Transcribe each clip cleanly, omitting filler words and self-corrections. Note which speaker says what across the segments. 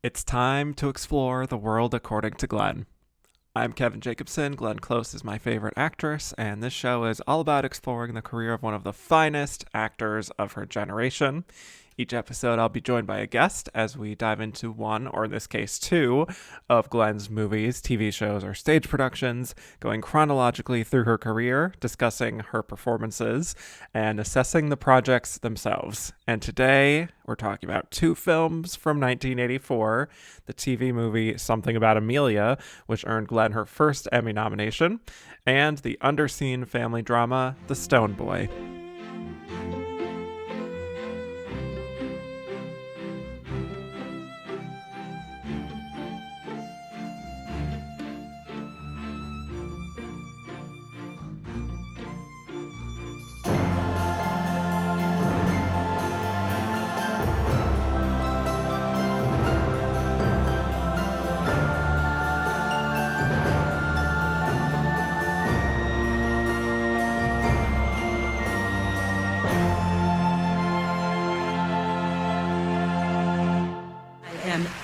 Speaker 1: It's time to explore the world according to Glenn. I'm Kevin Jacobsen. Glenn Close is my favorite actress, and this show is all about exploring the career of one of the finest actors of her generation. Each episode, I'll be joined by a guest as we dive into one, or in this case, two, of Glenn's movies, TV shows, or stage productions, going chronologically through her career, discussing her performances, and assessing the projects themselves. And today, we're talking about two films from 1984, the TV movie Something About Amelia, which earned Glenn her first Emmy nomination, and the underseen family drama, The Stone Boy.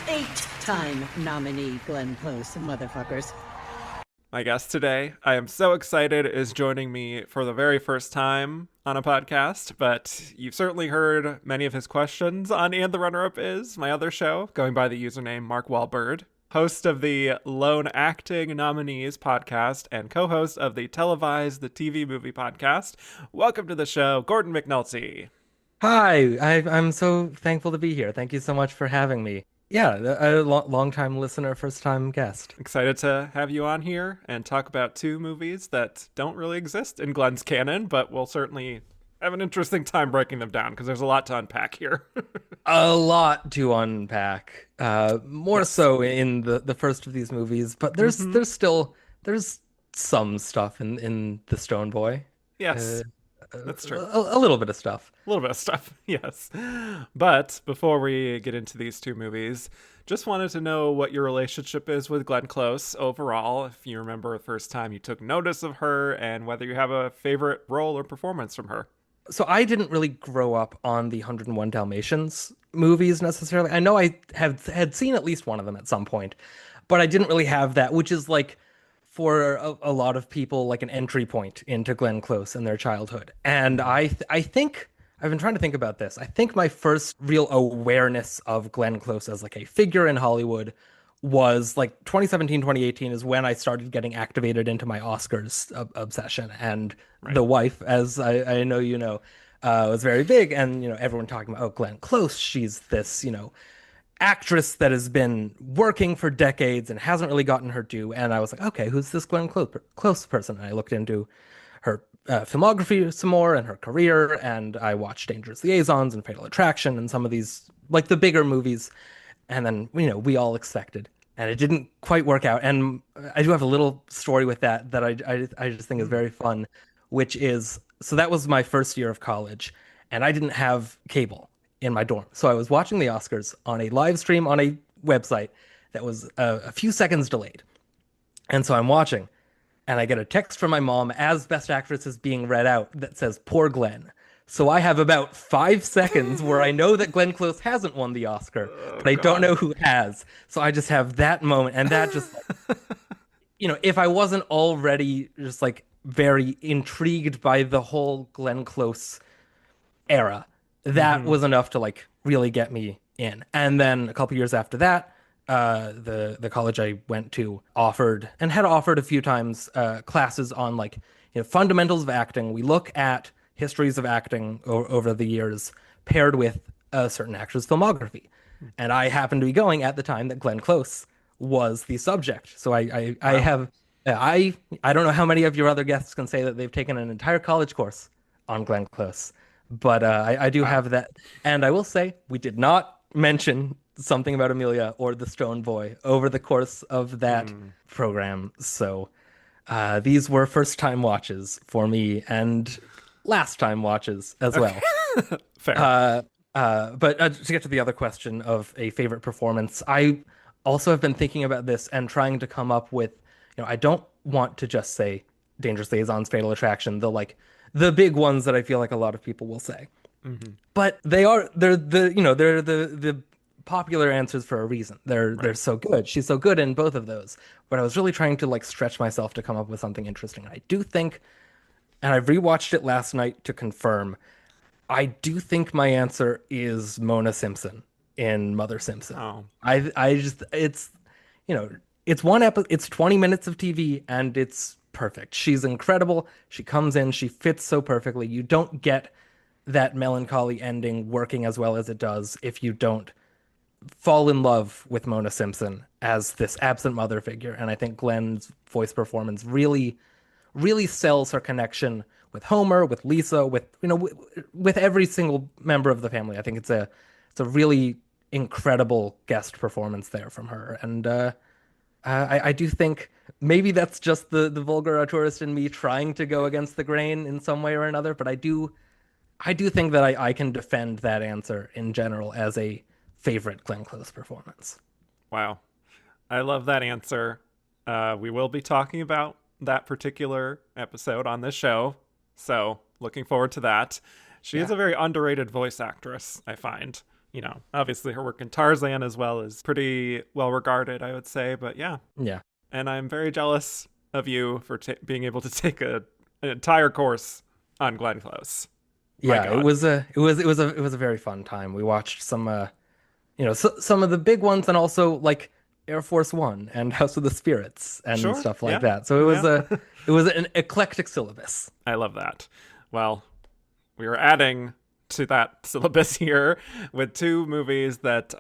Speaker 2: Eight-time nominee Glenn Close, motherfuckers.
Speaker 1: My guest today, I am so excited, is joining me for the very first time on a podcast, but you've certainly heard many of his questions on And the Runner-Up Is, my other show, going by the username Mark Wahlberg, host of the Lone Acting Nominees podcast and co-host of the Televised, the TV movie podcast. Welcome to the show, Gordon McNulty.
Speaker 3: Hi, I'm so thankful to be here. Thank you so much for having me. Yeah, a long-time listener, first-time guest.
Speaker 1: Excited to have you on here and talk about two movies that don't really exist in Glenn's canon, but we'll certainly have an interesting time breaking them down because there's a lot to unpack here.
Speaker 3: A lot to unpack. More so in the first of these movies, but there's some stuff in The Stone Boy.
Speaker 1: Yes. That's true.
Speaker 3: A little bit of stuff.
Speaker 1: A little bit of stuff, yes. But before we get into these two movies, just wanted to know what your relationship is with Glenn Close overall, if you remember the first time you took notice of her, and whether you have a favorite role or performance from her.
Speaker 3: So I didn't really grow up on the 101 Dalmatians movies necessarily. I know I had seen at least one of them at some point, but I didn't really have that, which is like for a lot of people, like an entry point into Glenn Close in their childhood. And I think I've been trying to think about this. I think my first real awareness of Glenn Close as like a figure in Hollywood was like 2017, 2018 is when I started getting activated into my Oscars obsession. And The Wife, as I know you know, was very big. And, you know, everyone talking about, oh, Glenn Close, she's this, you know, actress that has been working for decades and hasn't really gotten her due. And I was like, okay, who's this Glenn Close person? And I looked into her filmography some more and her career, and I watched Dangerous Liaisons and Fatal Attraction and some of these, like the bigger movies. And then, you know, We All Expected. And it didn't quite work out. And I do have a little story with that I just think is very fun, which is, so that was my first year of college, and I didn't have cable in my dorm. So I was watching the Oscars on a live stream on a website that was a few seconds delayed. And so I'm watching, and I get a text from my mom as Best Actress is being read out that says, "Poor Glenn." So I have about 5 seconds where I know that Glenn Close hasn't won the Oscar, but I don't know who has. So I just have that moment, and that just, you know, if I wasn't already just like very intrigued by the whole Glenn Close era, that was enough to like really get me in. And then a couple years after that, the college I went to offered and had offered a few times classes on like, you know, fundamentals of acting. We look at histories of acting over the years paired with a certain actor's filmography. And I happened to be going at the time that Glenn Close was the subject. So I have I don't know how many of your other guests can say that they've taken an entire college course on Glenn Close. But I do have that. And I will say, we did not mention Something About Amelia or The Stone Boy over the course of that program. So these were first-time watches for me and last-time watches as well.
Speaker 1: Fair.
Speaker 3: But to get to the other question of a favorite performance, I also have been thinking about this and trying to come up with, you know, I don't want to just say Dangerous Liaisons, Fatal Attraction, the big ones that I feel like a lot of people will say. But they're the popular answers for a reason. They're
Speaker 1: Right.
Speaker 3: so good. She's so good in both of those. But I was really trying to like stretch myself to come up with something interesting. I do think, and I rewatched it last night to confirm, I do think my answer is Mona Simpson in Mother Simpson.
Speaker 1: Oh,
Speaker 3: I just it's you know, it's one episode, it's 20 minutes of TV and it's perfect. She's incredible. She comes in, she fits so perfectly. You don't get that melancholy ending working as well as it does if you don't fall in love with Mona Simpson as this absent mother figure. And I think Glenn's voice performance really sells her connection with Homer, with Lisa, with with every single member of the family. I think it's a really incredible guest performance there from her. And I do think maybe that's just the vulgar tourist in me trying to go against the grain in some way or another, but I do think that I can defend that answer in general as a favorite Glenn Close performance.
Speaker 1: wow. I love that answer. We will be talking about that particular episode on this show. So, looking forward to that. She is
Speaker 3: Yeah.
Speaker 1: a very underrated voice actress, I find. Obviously her work in Tarzan as well is pretty well regarded, I would say. But yeah,
Speaker 3: Yeah.
Speaker 1: and I'm very jealous of you for being able to take an entire course on Glenn Close. My
Speaker 3: Yeah, it
Speaker 1: God.
Speaker 3: was a very fun time. We watched some some of the big ones and also like Air Force One and House of the Spirits and
Speaker 1: Sure.
Speaker 3: stuff like
Speaker 1: Yeah.
Speaker 3: that. So
Speaker 1: Yeah.
Speaker 3: it was an eclectic syllabus.
Speaker 1: I love that. Well, we are adding to that syllabus here with two movies that,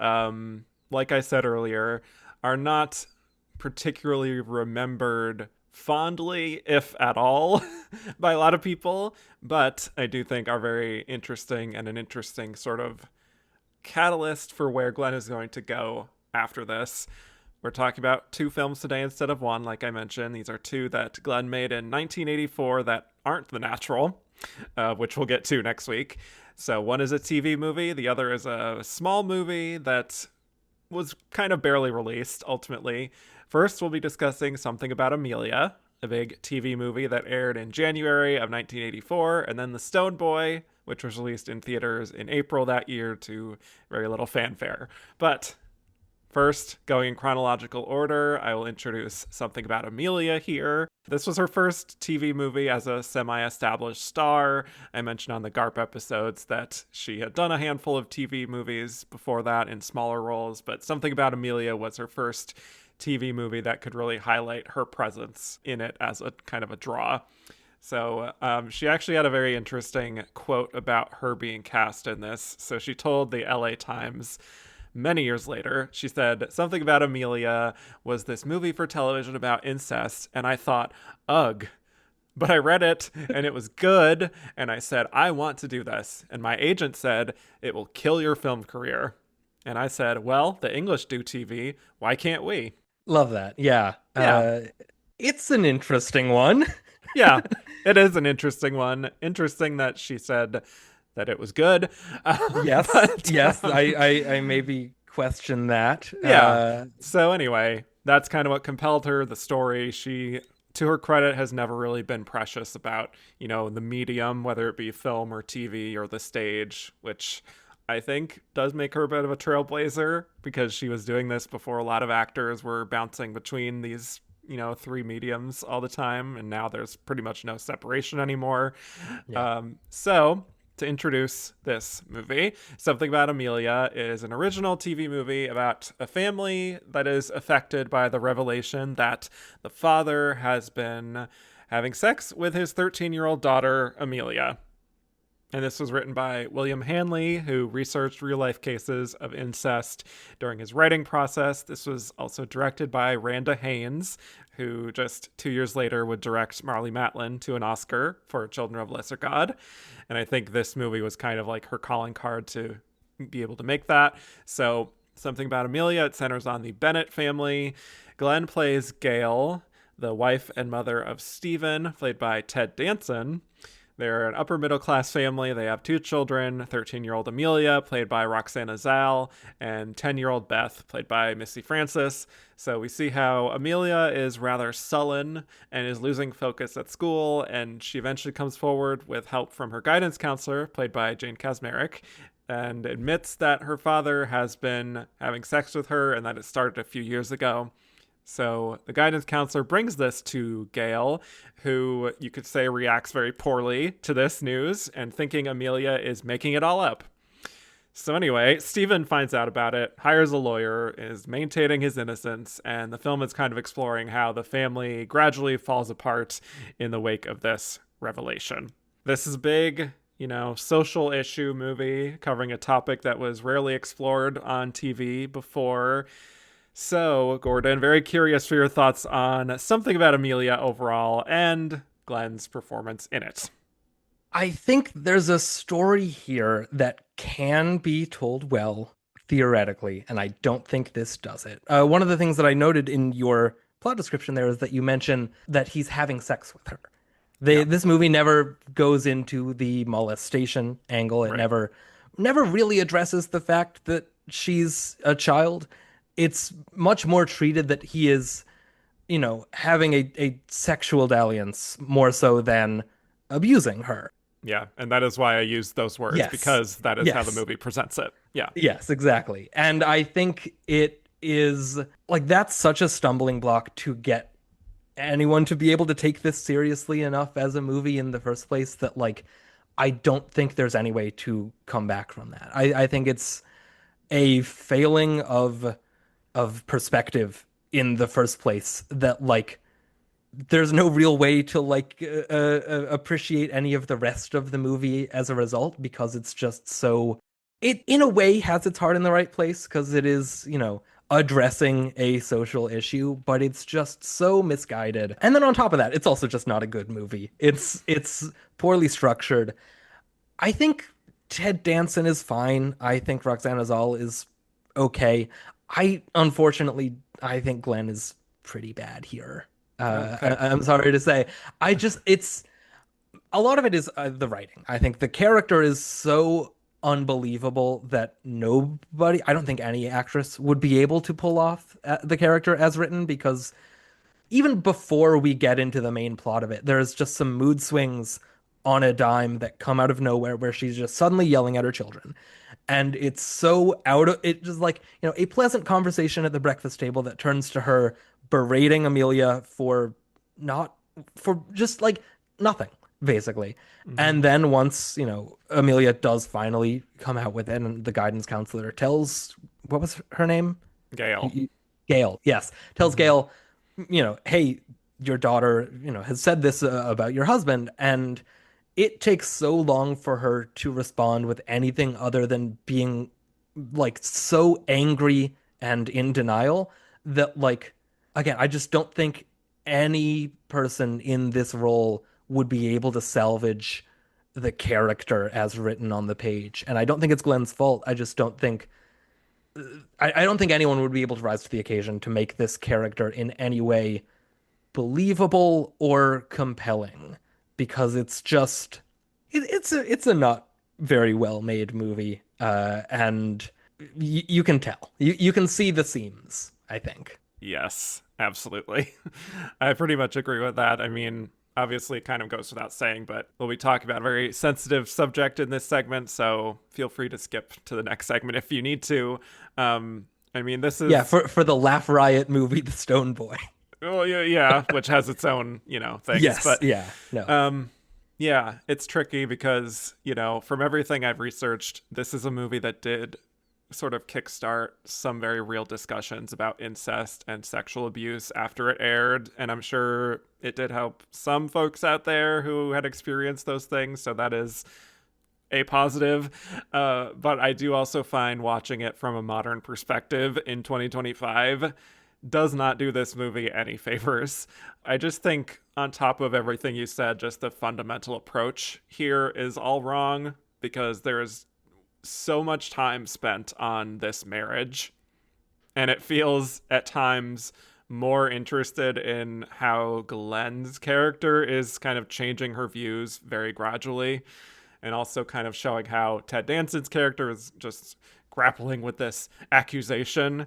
Speaker 1: like I said earlier, are not particularly remembered fondly, if at all, by a lot of people, but I do think are very interesting and an interesting sort of catalyst for where Glenn is going to go after this. We're talking about two films today instead of one, like I mentioned. These are two that Glenn made in 1984 that aren't The Natural, which we'll get to next week. So one is a TV movie, the other is a small movie that was kind of barely released, ultimately. First, we'll be discussing Something About Amelia, a big TV movie that aired in January of 1984, and then The Stone Boy, which was released in theaters in April that year to very little fanfare. But first, going in chronological order, I will introduce Something About Amelia here. This was her first TV movie as a semi-established star. I mentioned on the GARP episodes that she had done a handful of TV movies before that in smaller roles, but Something About Amelia was her first TV movie that could really highlight her presence in it as a kind of a draw. So she actually had a very interesting quote about her being cast in this. So she told the LA Times many years later, she said, Something About Amelia was this movie for television about incest, and I thought, ugh. But I read it, and it was good, and I said, I want to do this. And my agent said, it will kill your film career. And I said, well, the English do TV. Why can't we?
Speaker 3: Love that. Yeah.
Speaker 1: Yeah.
Speaker 3: It's an interesting one.
Speaker 1: Yeah, it is an interesting one. Interesting that she said that it was good.
Speaker 3: Yes.
Speaker 1: But,
Speaker 3: Yes. I maybe question that.
Speaker 1: yeah. So anyway, that's kind of what compelled her. The story, she, to her credit, has never really been precious about, the medium, whether it be film or TV or the stage, which I think does make her a bit of a trailblazer because she was doing this before a lot of actors were bouncing between these three mediums all the time, and now there's pretty much no separation anymore.
Speaker 3: Yeah.
Speaker 1: So to introduce this movie, Something About Amelia is an original TV movie about a family that is affected by the revelation that the father has been having sex with his 13-year-old daughter, Amelia. And this was written by William Hanley, who researched real-life cases of incest during his writing process. This was also directed by Randa Haynes, who just 2 years later would direct Marlee Matlin to an Oscar for Children of Lesser God. And I think this movie was kind of like her calling card to be able to make that. So Something About Amelia, it centers on the Bennett family. Glenn plays Gail, the wife and mother of Stephen, played by Ted Danson. They're an upper middle class family. They have two children, 13-year-old Amelia, played by Roxana Zal, and 10-year-old Beth, played by Missy Francis. So we see how Amelia is rather sullen and is losing focus at school, and she eventually comes forward with help from her guidance counselor, played by Jane Kasmerick, and admits that her father has been having sex with her and that it started a few years ago. So the guidance counselor brings this to Gail, who you could say reacts very poorly to this news and thinking Amelia is making it all up. So anyway, Stephen finds out about it, hires a lawyer, is maintaining his innocence, and the film is kind of exploring how the family gradually falls apart in the wake of this revelation. This is a big, social issue movie covering a topic that was rarely explored on TV before. So, Gordon, very curious for your thoughts on Something About Amelia overall and Glenn's performance in it.
Speaker 3: I think there's a story here that can be told well, theoretically, and I don't think this does it. One of the things that I noted in your plot description there is that you mention that he's having sex with her.
Speaker 1: Yeah.
Speaker 3: This movie never goes into the molestation angle. It
Speaker 1: Right.
Speaker 3: never really addresses the fact that she's a child. It's much more treated that he is, having a sexual dalliance more so than abusing her.
Speaker 1: Yeah, and that is why I use those words,
Speaker 3: Yes.
Speaker 1: because that is how the
Speaker 3: Yes.
Speaker 1: movie presents it. Yeah.
Speaker 3: Yes, exactly. And I think it is like that's such a stumbling block to get anyone to be able to take this seriously enough as a movie in the first place that like I don't think there's any way to come back from that. I think it's a failing of perspective in the first place that like there's no real way to like appreciate any of the rest of the movie as a result because it's just so it in a way has its heart in the right place because it is, addressing a social issue, but it's just so misguided. And then on top of that, it's also just not a good movie. It's poorly structured. I think Ted Danson is fine. I think Roxana Zal is okay. I think Glenn is pretty bad here.
Speaker 1: Okay.
Speaker 3: I'm sorry to say. It's a lot of it is the writing. I think the character is so unbelievable that I don't think any actress would be able to pull off the character as written because even before we get into the main plot of it, there's just some mood swings on a dime that come out of nowhere where she's just suddenly yelling at her children. And it's so it just like, a pleasant conversation at the breakfast table that turns to her berating Amelia for just like nothing, basically. Mm-hmm. And then once, Amelia does finally come out with it and the guidance counselor tells, what was her name?
Speaker 1: Gail.
Speaker 3: Gail, yes. Tells Gail, hey, your daughter, has said this about your husband. And it takes so long for her to respond with anything other than being like so angry and in denial that like, again, I just don't think any person in this role would be able to salvage the character as written on the page. And I don't think it's Glenn's fault. I just don't think I don't think anyone would be able to rise to the occasion to make this character in any way believable or compelling because it's just it's a not very well made movie and you can tell you can see the seams, I think.
Speaker 1: Yes, absolutely. I pretty much agree with that. I mean, obviously it kind of goes without saying, but we'll be talking about a very sensitive subject in this segment, so feel free to skip to the next segment if you need to. I mean, this is...
Speaker 3: Yeah, for the Laugh Riot movie, The Stone Boy.
Speaker 1: Oh, yeah, which has its own, things.
Speaker 3: Yes,
Speaker 1: but,
Speaker 3: yeah, no.
Speaker 1: Yeah, it's tricky because, from everything I've researched, this is a movie that did sort of kickstart some very real discussions about incest and sexual abuse after it aired. And I'm sure it did help some folks out there who had experienced those things. So that is a positive. But I do also find watching it from a modern perspective in 2025 does not do this movie any favors. I just think on top of everything you said, just the fundamental approach here is all wrong because there is so much time spent on this marriage, and it feels at times more interested in how Glenn's character is kind of changing her views very gradually, and also kind of showing how Ted Danson's character is just grappling with this accusation.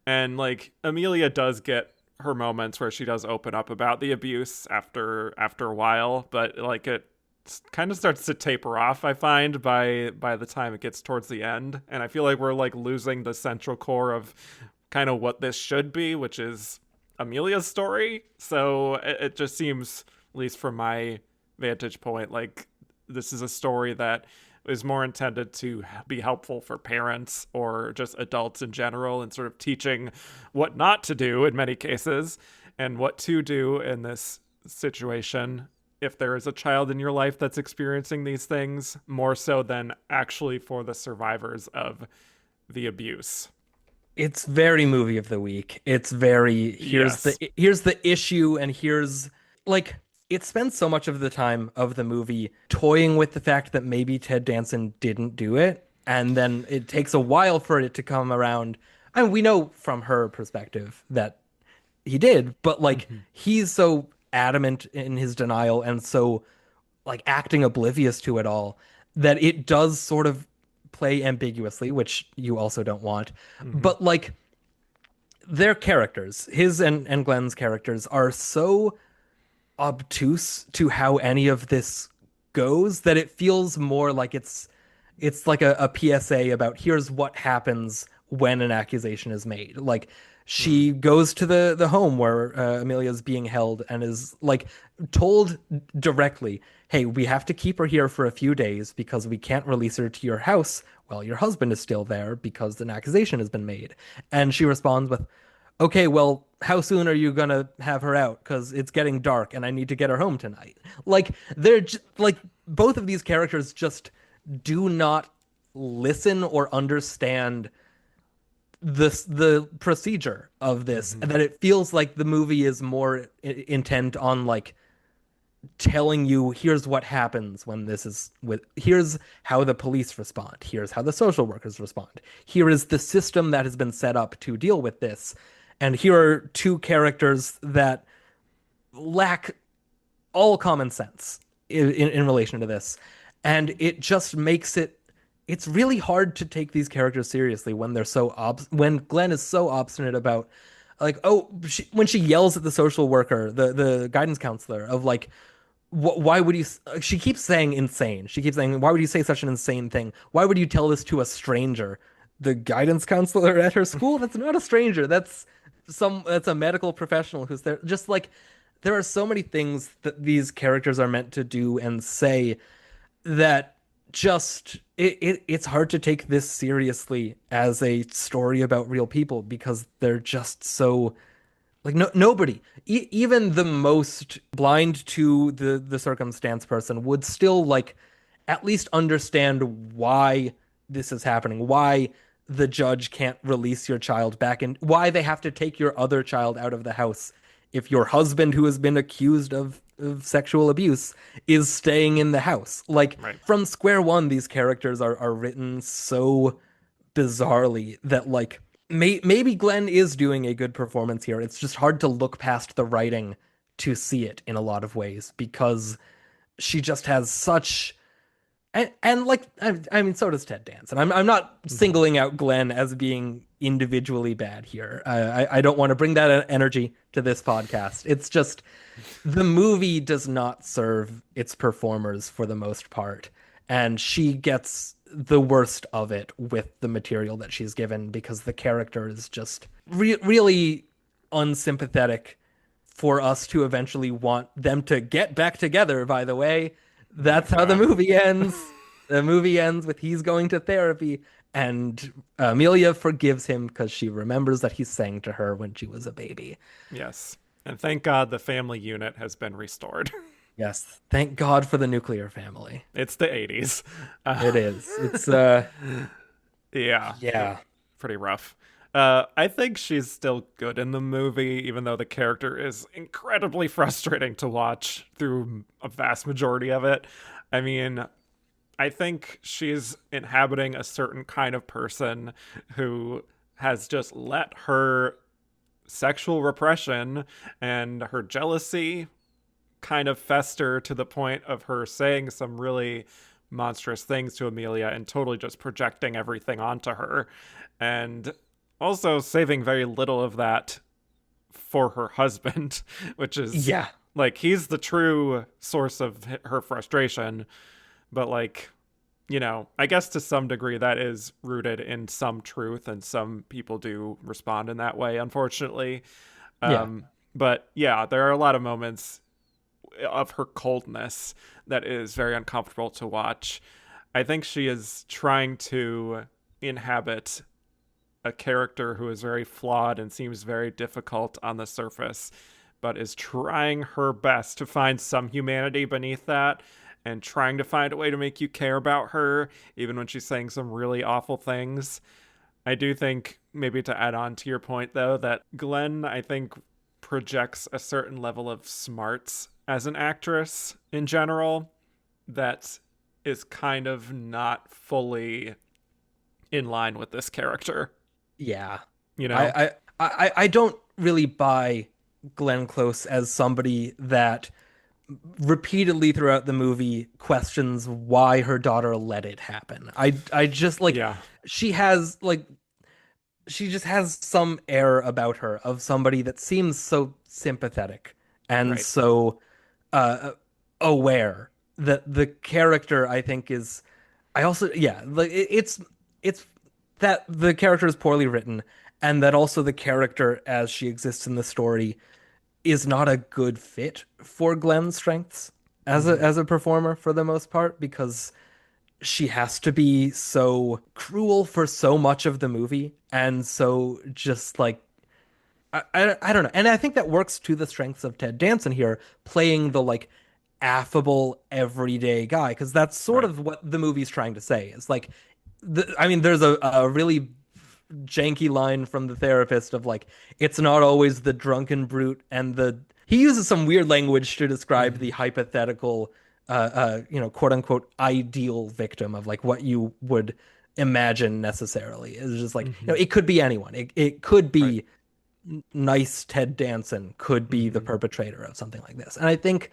Speaker 1: And like Amelia does get her moments where she does open up about the abuse after a while, but like kind of starts to taper off, I find, by the time it gets towards the end. And I feel like we're like losing the central core of kind of what this should be, which is Amelia's story. So it just seems, at least from my vantage point, like this is a story that is more intended to be helpful for parents or just adults in general, and sort of teaching what not to do in many cases and what to do in this situation if there is a child in your life that's experiencing these things, more so than actually for the survivors of the abuse.
Speaker 3: It's very movie of the week. It's very
Speaker 1: Yes.
Speaker 3: here's the issue, and here's like it spends so much of the time of the movie toying with the fact that maybe Ted Danson didn't do it, and then it takes a while for it to come around. I mean, we know from her perspective that he did, but like
Speaker 1: Mm-hmm.
Speaker 3: he's so adamant in his denial and so like acting oblivious to it all that it does sort of play ambiguously, which you also don't want.
Speaker 1: Mm-hmm.
Speaker 3: But like their characters, his and Glenn's characters, are so obtuse to how any of this goes that it feels more like it's like a PSA about here's what happens when an accusation is made. Like
Speaker 1: Mm.
Speaker 3: she goes to the home where Amelia's being held and is like told directly, "Hey, we have to keep her here for a few days because we can't release her to your house while your husband is still there because an accusation has been made." And she responds with, "Okay, well, how soon are you gonna have her out? Because it's getting dark and I need to get her home tonight." Like like both of these characters just do not listen or understand the procedure of this,
Speaker 1: Mm-hmm.
Speaker 3: and that it feels like the movie is more intent on like telling you here's what happens when this is with here's how the police respond, here's how the social workers respond, here is the system that has been set up to deal with this, and here are two characters that lack all common sense in relation to this. And it just makes it's really hard to take these characters seriously when they're when Glenn is so obstinate about like, oh, when she yells at the social worker, the guidance counselor, of like, why would you, she keeps saying insane, she keeps saying, why would you say such an insane thing, why would you tell this to a stranger? The guidance counselor at her school, that's not a stranger, that's a medical professional who's there. Just like there are so many things that these characters are meant to do and say that just it's hard to take this seriously as a story about real people because they're just so like nobody, even the most blind to the circumstance person would still like at least understand why this is happening, why the judge can't release your child back, and why they have to take your other child out of the house if your husband, who has been accused of sexual abuse, is staying in the house. Like
Speaker 1: Right.
Speaker 3: from square one, these characters are written so bizarrely that like maybe Glenn is doing a good performance here. It's just hard to look past the writing to see it in a lot of ways because she just has such and like I mean so does Ted Danson. I'm not
Speaker 1: Mm-hmm.
Speaker 3: singling out Glenn as being individually bad here. I don't want to bring that energy to this podcast. It's just the movie does not serve its performers for the most part, and she gets the worst of it with the material that she's given because the character is just really unsympathetic for us to eventually want them to get back together. By the way,
Speaker 1: Oh my
Speaker 3: that's how the
Speaker 1: God.
Speaker 3: movie ends. The movie ends with he's going to therapy, and Amelia forgives him because she remembers that he sang to her when she was a baby.
Speaker 1: Yes. And thank God the family unit has been restored.
Speaker 3: Yes, thank God for the nuclear family.
Speaker 1: It's the 80s.
Speaker 3: It is. It's
Speaker 1: Yeah,
Speaker 3: yeah.
Speaker 1: pretty rough. I think she's still good in the movie, even though the character is incredibly frustrating to watch through a vast majority of it. I mean, I think she's inhabiting a certain kind of person who has just let her sexual repression and her jealousy kind of fester to the point of her saying some really monstrous things to Amelia and totally just projecting everything onto her. And also saving very little of that for her husband, which is
Speaker 3: Yeah.
Speaker 1: Like, he's the true source of her frustration, but like, I guess to some degree that is rooted in some truth, and some people do respond in that way, unfortunately.
Speaker 3: Yeah.
Speaker 1: But yeah, there are a lot of moments of her coldness that is very uncomfortable to watch. I think she is trying to inhabit a character who is very flawed and seems very difficult on the surface, but is trying her best to find some humanity beneath that, and trying to find a way to make you care about her, even when she's saying some really awful things. I do think, maybe to add on to your point, though, that Glenn, I think, projects a certain level of smarts as an actress in general that is kind of not fully in line with this character.
Speaker 3: Yeah.
Speaker 1: You know?
Speaker 3: I don't really buy Glenn Close as somebody that repeatedly throughout the movie questions why her daughter let it happen. I just like
Speaker 1: Yeah.
Speaker 3: she has like she just has some air about her of somebody that seems so sympathetic and
Speaker 1: Right.
Speaker 3: so uh aware that the character I think is I also yeah like it's that the character is poorly written and that also the character as she exists in the story is not a good fit for Glenn's strengths
Speaker 1: Mm-hmm.
Speaker 3: as a performer for the most part because she has to be so cruel for so much of the movie and so just like I don't know. And I think that works to the strengths of Ted Danson here, playing the like affable everyday guy, because that's sort
Speaker 1: Right.
Speaker 3: of what the movie's trying to say. It's like, I mean, there's a really janky line from the therapist of like, it's not always the drunken brute and the. He uses some weird language to describe the
Speaker 1: Mm-hmm.
Speaker 3: hypothetical, quote unquote, ideal victim of like what you would imagine necessarily. It's just like,
Speaker 1: Mm-hmm.
Speaker 3: it could be anyone. It could
Speaker 1: Right.
Speaker 3: be nice Ted Danson could be the
Speaker 1: Mm-hmm.
Speaker 3: perpetrator of something like this. And I think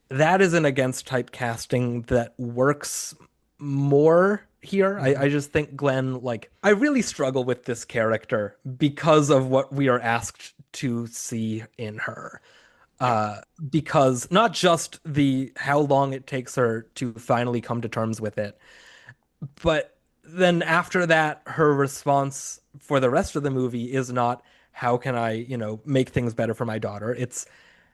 Speaker 3: that is an against typecasting that works more here.
Speaker 1: Mm-hmm.
Speaker 3: I just think Glenn, like, I really struggle with this character because of what we are asked to see in her.
Speaker 1: Yeah.
Speaker 3: Because not just the how long it takes her to finally come to terms with it, but then after that, her response for the rest of the movie is not how can I, make things better for my daughter. It's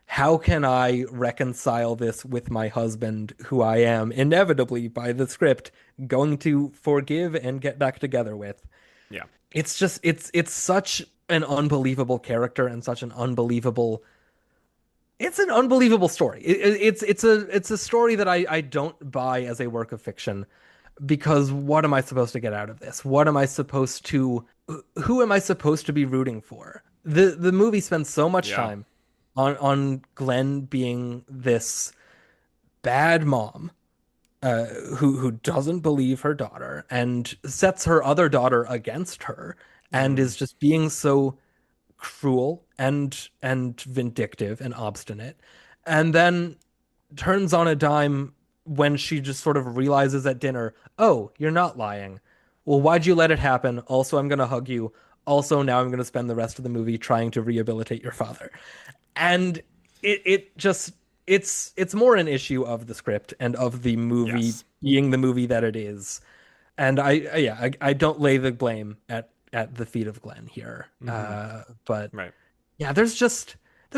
Speaker 3: how can I reconcile this with my husband, who I am inevitably by the script going to forgive and get back together with.
Speaker 1: Yeah.
Speaker 3: It's just it's such an unbelievable character and such an unbelievable it's an unbelievable story. It's a story that I don't buy as a work of fiction because what am I supposed to get out of this? What am I supposed to who am I supposed to be rooting for? The movie spends so much
Speaker 1: Yeah.
Speaker 3: time on Glenn being this bad mom who doesn't believe her daughter and sets her other daughter against her and
Speaker 1: Mm-hmm.
Speaker 3: is just being so cruel and vindictive and obstinate and then turns on a dime when she just sort of realizes at dinner, oh, you're not lying. Well, why'd you let it happen? Also, I'm going to hug you. Also, now I'm going to spend the rest of the movie trying to rehabilitate your father. And it just it's more an issue of the script and of the movie
Speaker 1: Yes.
Speaker 3: being the movie that it is. And I don't lay the blame at the feet of Glenn here.
Speaker 1: Mm-hmm.
Speaker 3: But
Speaker 1: Right.
Speaker 3: yeah, there's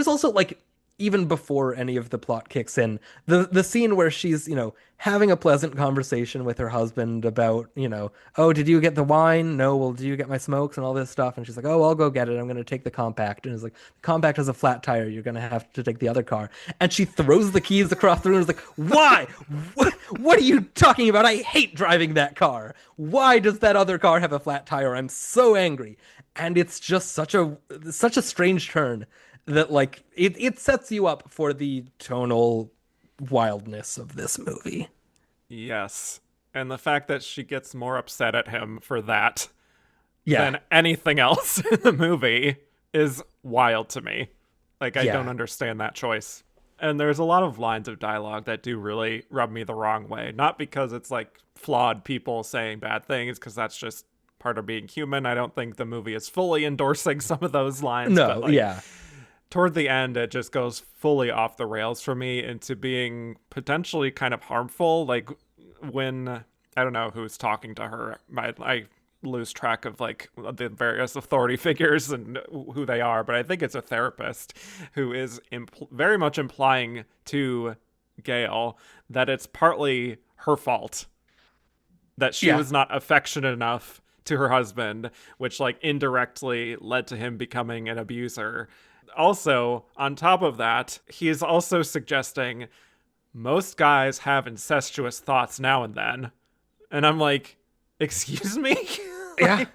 Speaker 3: also like even before any of the plot kicks in, the scene where she's, having a pleasant conversation with her husband about, oh, did you get the wine? No, well, do you get my smokes and all this stuff? And she's like, oh, I'll go get it. I'm gonna take the compact. And it's like, the compact has a flat tire. You're gonna have to take the other car. And she throws the keys across the room. And is like, why? What are you talking about? I hate driving that car. Why does that other car have a flat tire? I'm so angry. And it's just such a strange turn that like it sets you up for the tonal wildness of this movie.
Speaker 1: Yes. And the fact that she gets more upset at him for that
Speaker 3: Yeah.
Speaker 1: than anything else in the movie is wild to me. Like, I don't
Speaker 3: Yeah.
Speaker 1: understand that choice. And there's a lot of lines of dialogue that do really rub me the wrong way. Not because it's like flawed people saying bad things, because that's just part of being human. I don't think the movie is fully endorsing some of those lines, but
Speaker 3: No,
Speaker 1: like
Speaker 3: yeah.
Speaker 1: toward the end, it just goes fully off the rails for me into being potentially kind of harmful. Like when I don't know who's talking to her, I lose track of like the various authority figures and who they are, but I think it's a therapist who is very much implying to Gail that it's partly her fault that she
Speaker 3: Yeah.
Speaker 1: was not affectionate enough to her husband, which like indirectly led to him becoming an abuser. Also, on top of that, he is also suggesting most guys have incestuous thoughts now and then. And I'm like, excuse me?
Speaker 3: Yeah.
Speaker 1: Like,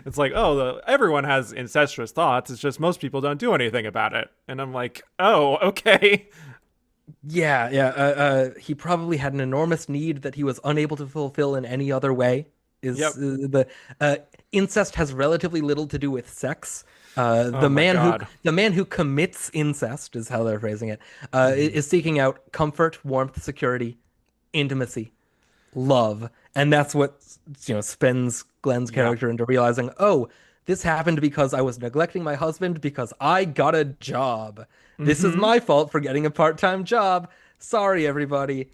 Speaker 1: it's like, oh, everyone has incestuous thoughts. It's just most people don't do anything about it. And I'm like, oh, okay.
Speaker 3: Yeah, yeah. He probably had an enormous need that he was unable to fulfill in any other way. Is
Speaker 1: Yep.
Speaker 3: the incest has relatively little to do with sex.
Speaker 1: Oh my God.
Speaker 3: The man who commits incest is how they're phrasing it.
Speaker 1: Mm-hmm.
Speaker 3: Is seeking out comfort, warmth, security, intimacy, love, and that's what spins Glenn's
Speaker 1: Yep.
Speaker 3: character into realizing, oh, this happened because I was neglecting my husband because I got a job. This is
Speaker 1: Mm-hmm.
Speaker 3: my fault for getting a part-time job. Sorry, everybody.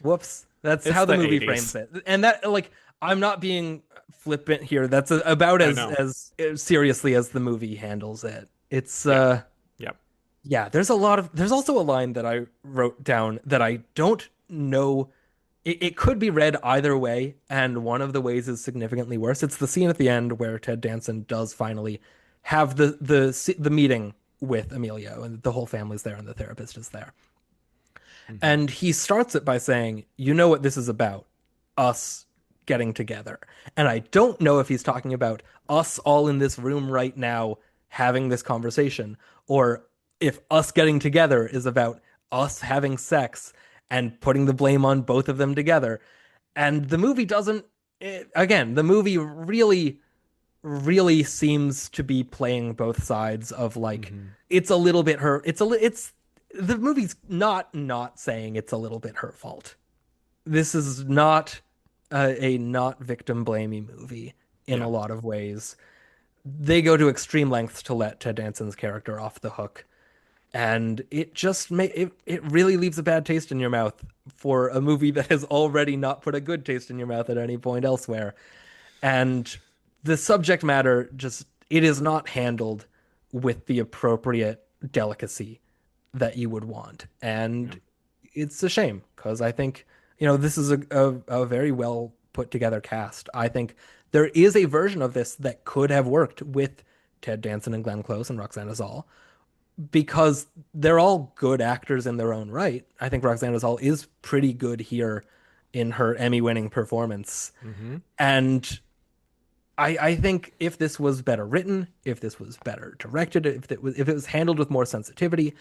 Speaker 3: Whoops. That's
Speaker 1: It's
Speaker 3: how the
Speaker 1: the
Speaker 3: movie
Speaker 1: 80s.
Speaker 3: frames it. And that, like, I'm not being flippant here. That's about
Speaker 1: I
Speaker 3: as
Speaker 1: know.
Speaker 3: seriously as the movie handles it. It's
Speaker 1: Yep. Yep.
Speaker 3: yeah, there's also a line that I wrote down that I don't know. It could be read either way, and one of the ways is significantly worse. It's the scene at the end where Ted Danson does finally have the meeting with Amelia, and the whole family's there, and the therapist is there.
Speaker 1: Mm-hmm.
Speaker 3: And he starts it by saying, "You know what this is about? Us getting together." And I don't know if he's talking about us all in this room right now having this conversation, or if us getting together is about us having sex and putting the blame on both of them together. And the movie doesn't, again, the movie really seems to be playing both sides of like,
Speaker 1: Mm-hmm.
Speaker 3: it's a little bit her, it's, the movie's not saying it's a little bit her fault. This is not a not victim blamey movie in a
Speaker 1: Yeah.
Speaker 3: lot of ways. They go to extreme lengths to let Ted Danson's character off the hook, and it just it really leaves a bad taste in your mouth for a movie that has already not put a good taste in your mouth at any point elsewhere. And the subject matter just, it is not handled with the appropriate delicacy that you would want.
Speaker 1: Yeah.
Speaker 3: And it's a shame because I think, this is a very well put together cast. I think there is a version of this that could have worked with Ted Danson and Glenn Close and Roxanne Azal because they're all good actors in their own right. I think Roxanne Azal is pretty good here in her Emmy-winning performance.
Speaker 1: Mm-hmm.
Speaker 3: And I think if this was better written, if this was better directed, if it was handled with more sensitivity,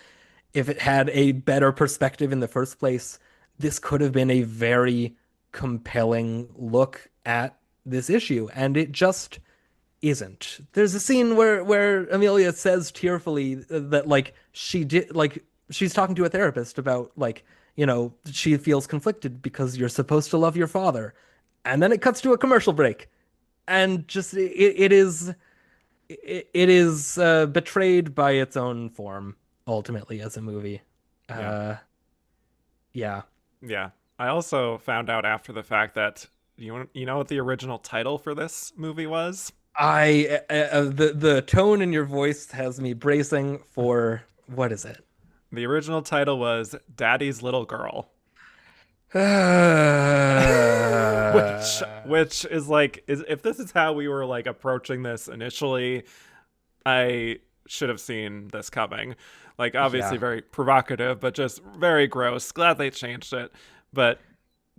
Speaker 3: if it had a better perspective in the first place, this could have been a very compelling look at this issue. And it just isn't. There's a scene where Amelia says tearfully that like she's talking to a therapist about like, she feels conflicted because you're supposed to love your father. And then it cuts to a commercial break. And just it is betrayed by its own form ultimately as a movie.
Speaker 1: Yeah.
Speaker 3: Uh yeah.
Speaker 1: Yeah. I also found out after the fact that you know what the original title for this movie was?
Speaker 3: The tone in your voice has me bracing for what is it?
Speaker 1: The original title was Daddy's Little Girl. Which is like if this is how we were like approaching this initially, I should have seen this coming. Like obviously
Speaker 3: Yeah.
Speaker 1: very provocative, but just very gross. Glad they changed it. But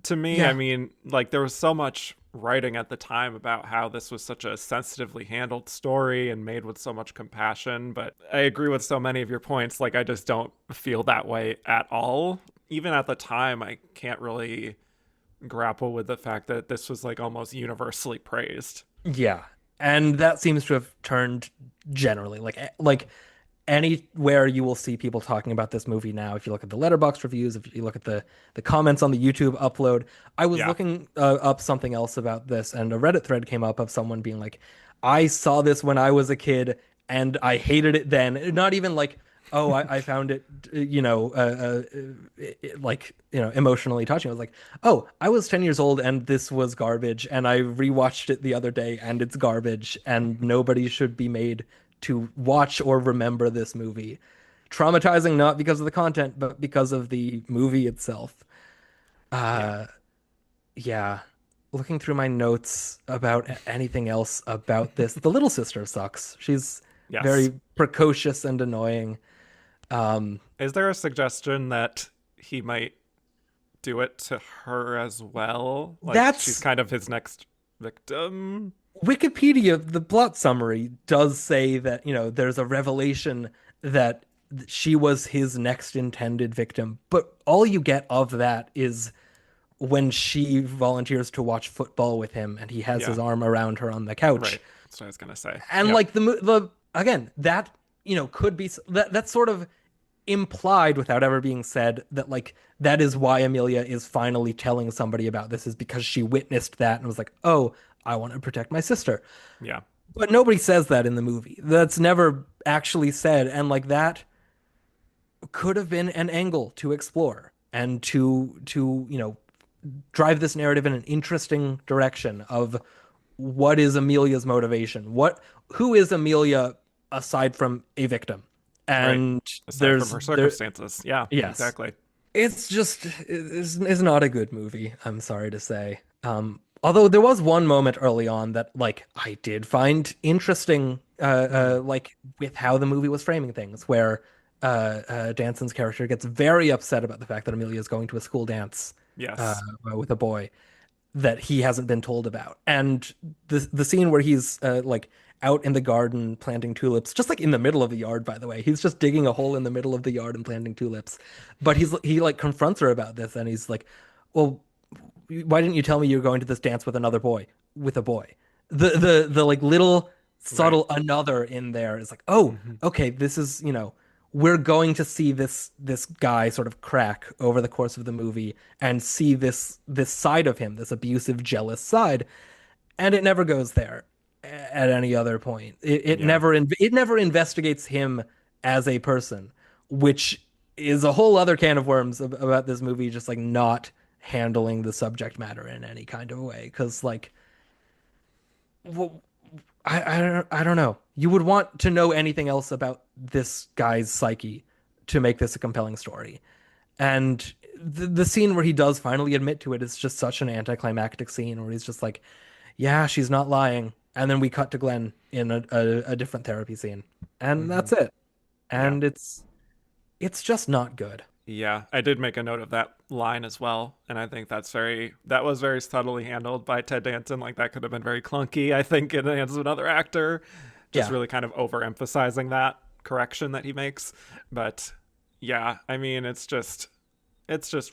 Speaker 1: to me, I
Speaker 3: Yeah.
Speaker 1: mean, like there was so much writing at the time about how this was such a sensitively handled story and made with so much compassion, but I agree with so many of your points. Like I just don't feel that way at all. Even at the time, I can't really grapple with the fact that this was like almost universally praised.
Speaker 3: Yeah. And that seems to have turned generally like anywhere you will see people talking about this movie now. If you look at the Letterboxd reviews, if you look at the comments on the YouTube upload, I was
Speaker 1: Yeah.
Speaker 3: looking up something else about this, and a Reddit thread came up of someone being like, "I saw this when I was a kid, and I hated it then. Not even like, oh, I found it, like, emotionally touching. I was like, oh, I was 10 years old and this was garbage, and I rewatched it the other day and it's garbage, and nobody should be made to watch or remember this movie. Traumatizing not because of the content, but because of the movie itself.
Speaker 1: Yeah.
Speaker 3: Uh, yeah. Looking through my notes about anything else about this, the little sister sucks. She's
Speaker 1: Yes.
Speaker 3: very precocious and annoying. Um,
Speaker 1: Is there a suggestion that he might do it to her as well? Like she's
Speaker 3: that's
Speaker 1: kind of his next victim?
Speaker 3: Wikipedia, the plot summary does say that, there's a revelation that she was his next intended victim, but all you get of that is when she volunteers to watch football with him and he has his
Speaker 1: Yeah.
Speaker 3: arm around her on the couch.
Speaker 1: Right. That's what I was gonna say.
Speaker 3: And
Speaker 1: Yep.
Speaker 3: like the again, that, could be that's sort of implied without ever being said, that like that is why Amelia is finally telling somebody about this, is because she witnessed that and was like, "Oh, I want to protect my sister."
Speaker 1: Yeah.
Speaker 3: But nobody says that in the movie. That's never actually said, and like that could have been an angle to explore and to drive this narrative in an interesting direction of what is Amelia's motivation? Who is Amelia aside from a victim?
Speaker 1: Right.
Speaker 3: And
Speaker 1: Aside from her
Speaker 3: there
Speaker 1: circumstances. Yeah,
Speaker 3: yes.
Speaker 1: exactly.
Speaker 3: It's not a good movie, I'm sorry to say. Although there was one moment early on that like I did find interesting,
Speaker 1: Hmm.
Speaker 3: like with how the movie was framing things, where Danson's character gets very upset about the fact that Amelia is going to a school dance uh,
Speaker 1: Yes.
Speaker 3: with a boy that he hasn't been told about. And the scene where he's like out in the garden planting tulips, just like in the middle of the yard, by the way. He's just digging a hole in the middle of the yard and planting tulips. But he like confronts her about this, and he's like, "Well, why didn't you tell me you were going to this dance with another boy, with a boy?" The like little
Speaker 1: Right.
Speaker 3: subtle another in there is like, "Oh,
Speaker 1: Hmm.
Speaker 3: okay, this is, we're going to see this guy sort of crack over the course of the movie and see this side of him, this abusive, jealous side, and it never goes there at any other point.
Speaker 1: Yeah.
Speaker 3: It never investigates him as a person, which is a whole other can of worms about this movie just like not handling the subject matter in any kind of way. Because like, well, I don't know. You would want to know anything else about this guy's psyche to make this a compelling story. And the scene where he does finally admit to it is just such an anticlimactic scene where he's just like, yeah, she's not lying. And then we cut to Glenn in a different therapy scene. And
Speaker 1: Hmm.
Speaker 3: that's it.
Speaker 1: Yeah.
Speaker 3: And it's just not good.
Speaker 1: Yeah, I did make a note of that line as well, and I think that was very subtly handled by Ted Danson. Like that could have been very clunky, I think, in the hands of another actor, just
Speaker 3: Yeah.
Speaker 1: really kind of overemphasizing that correction that he makes. But yeah, I mean, it's just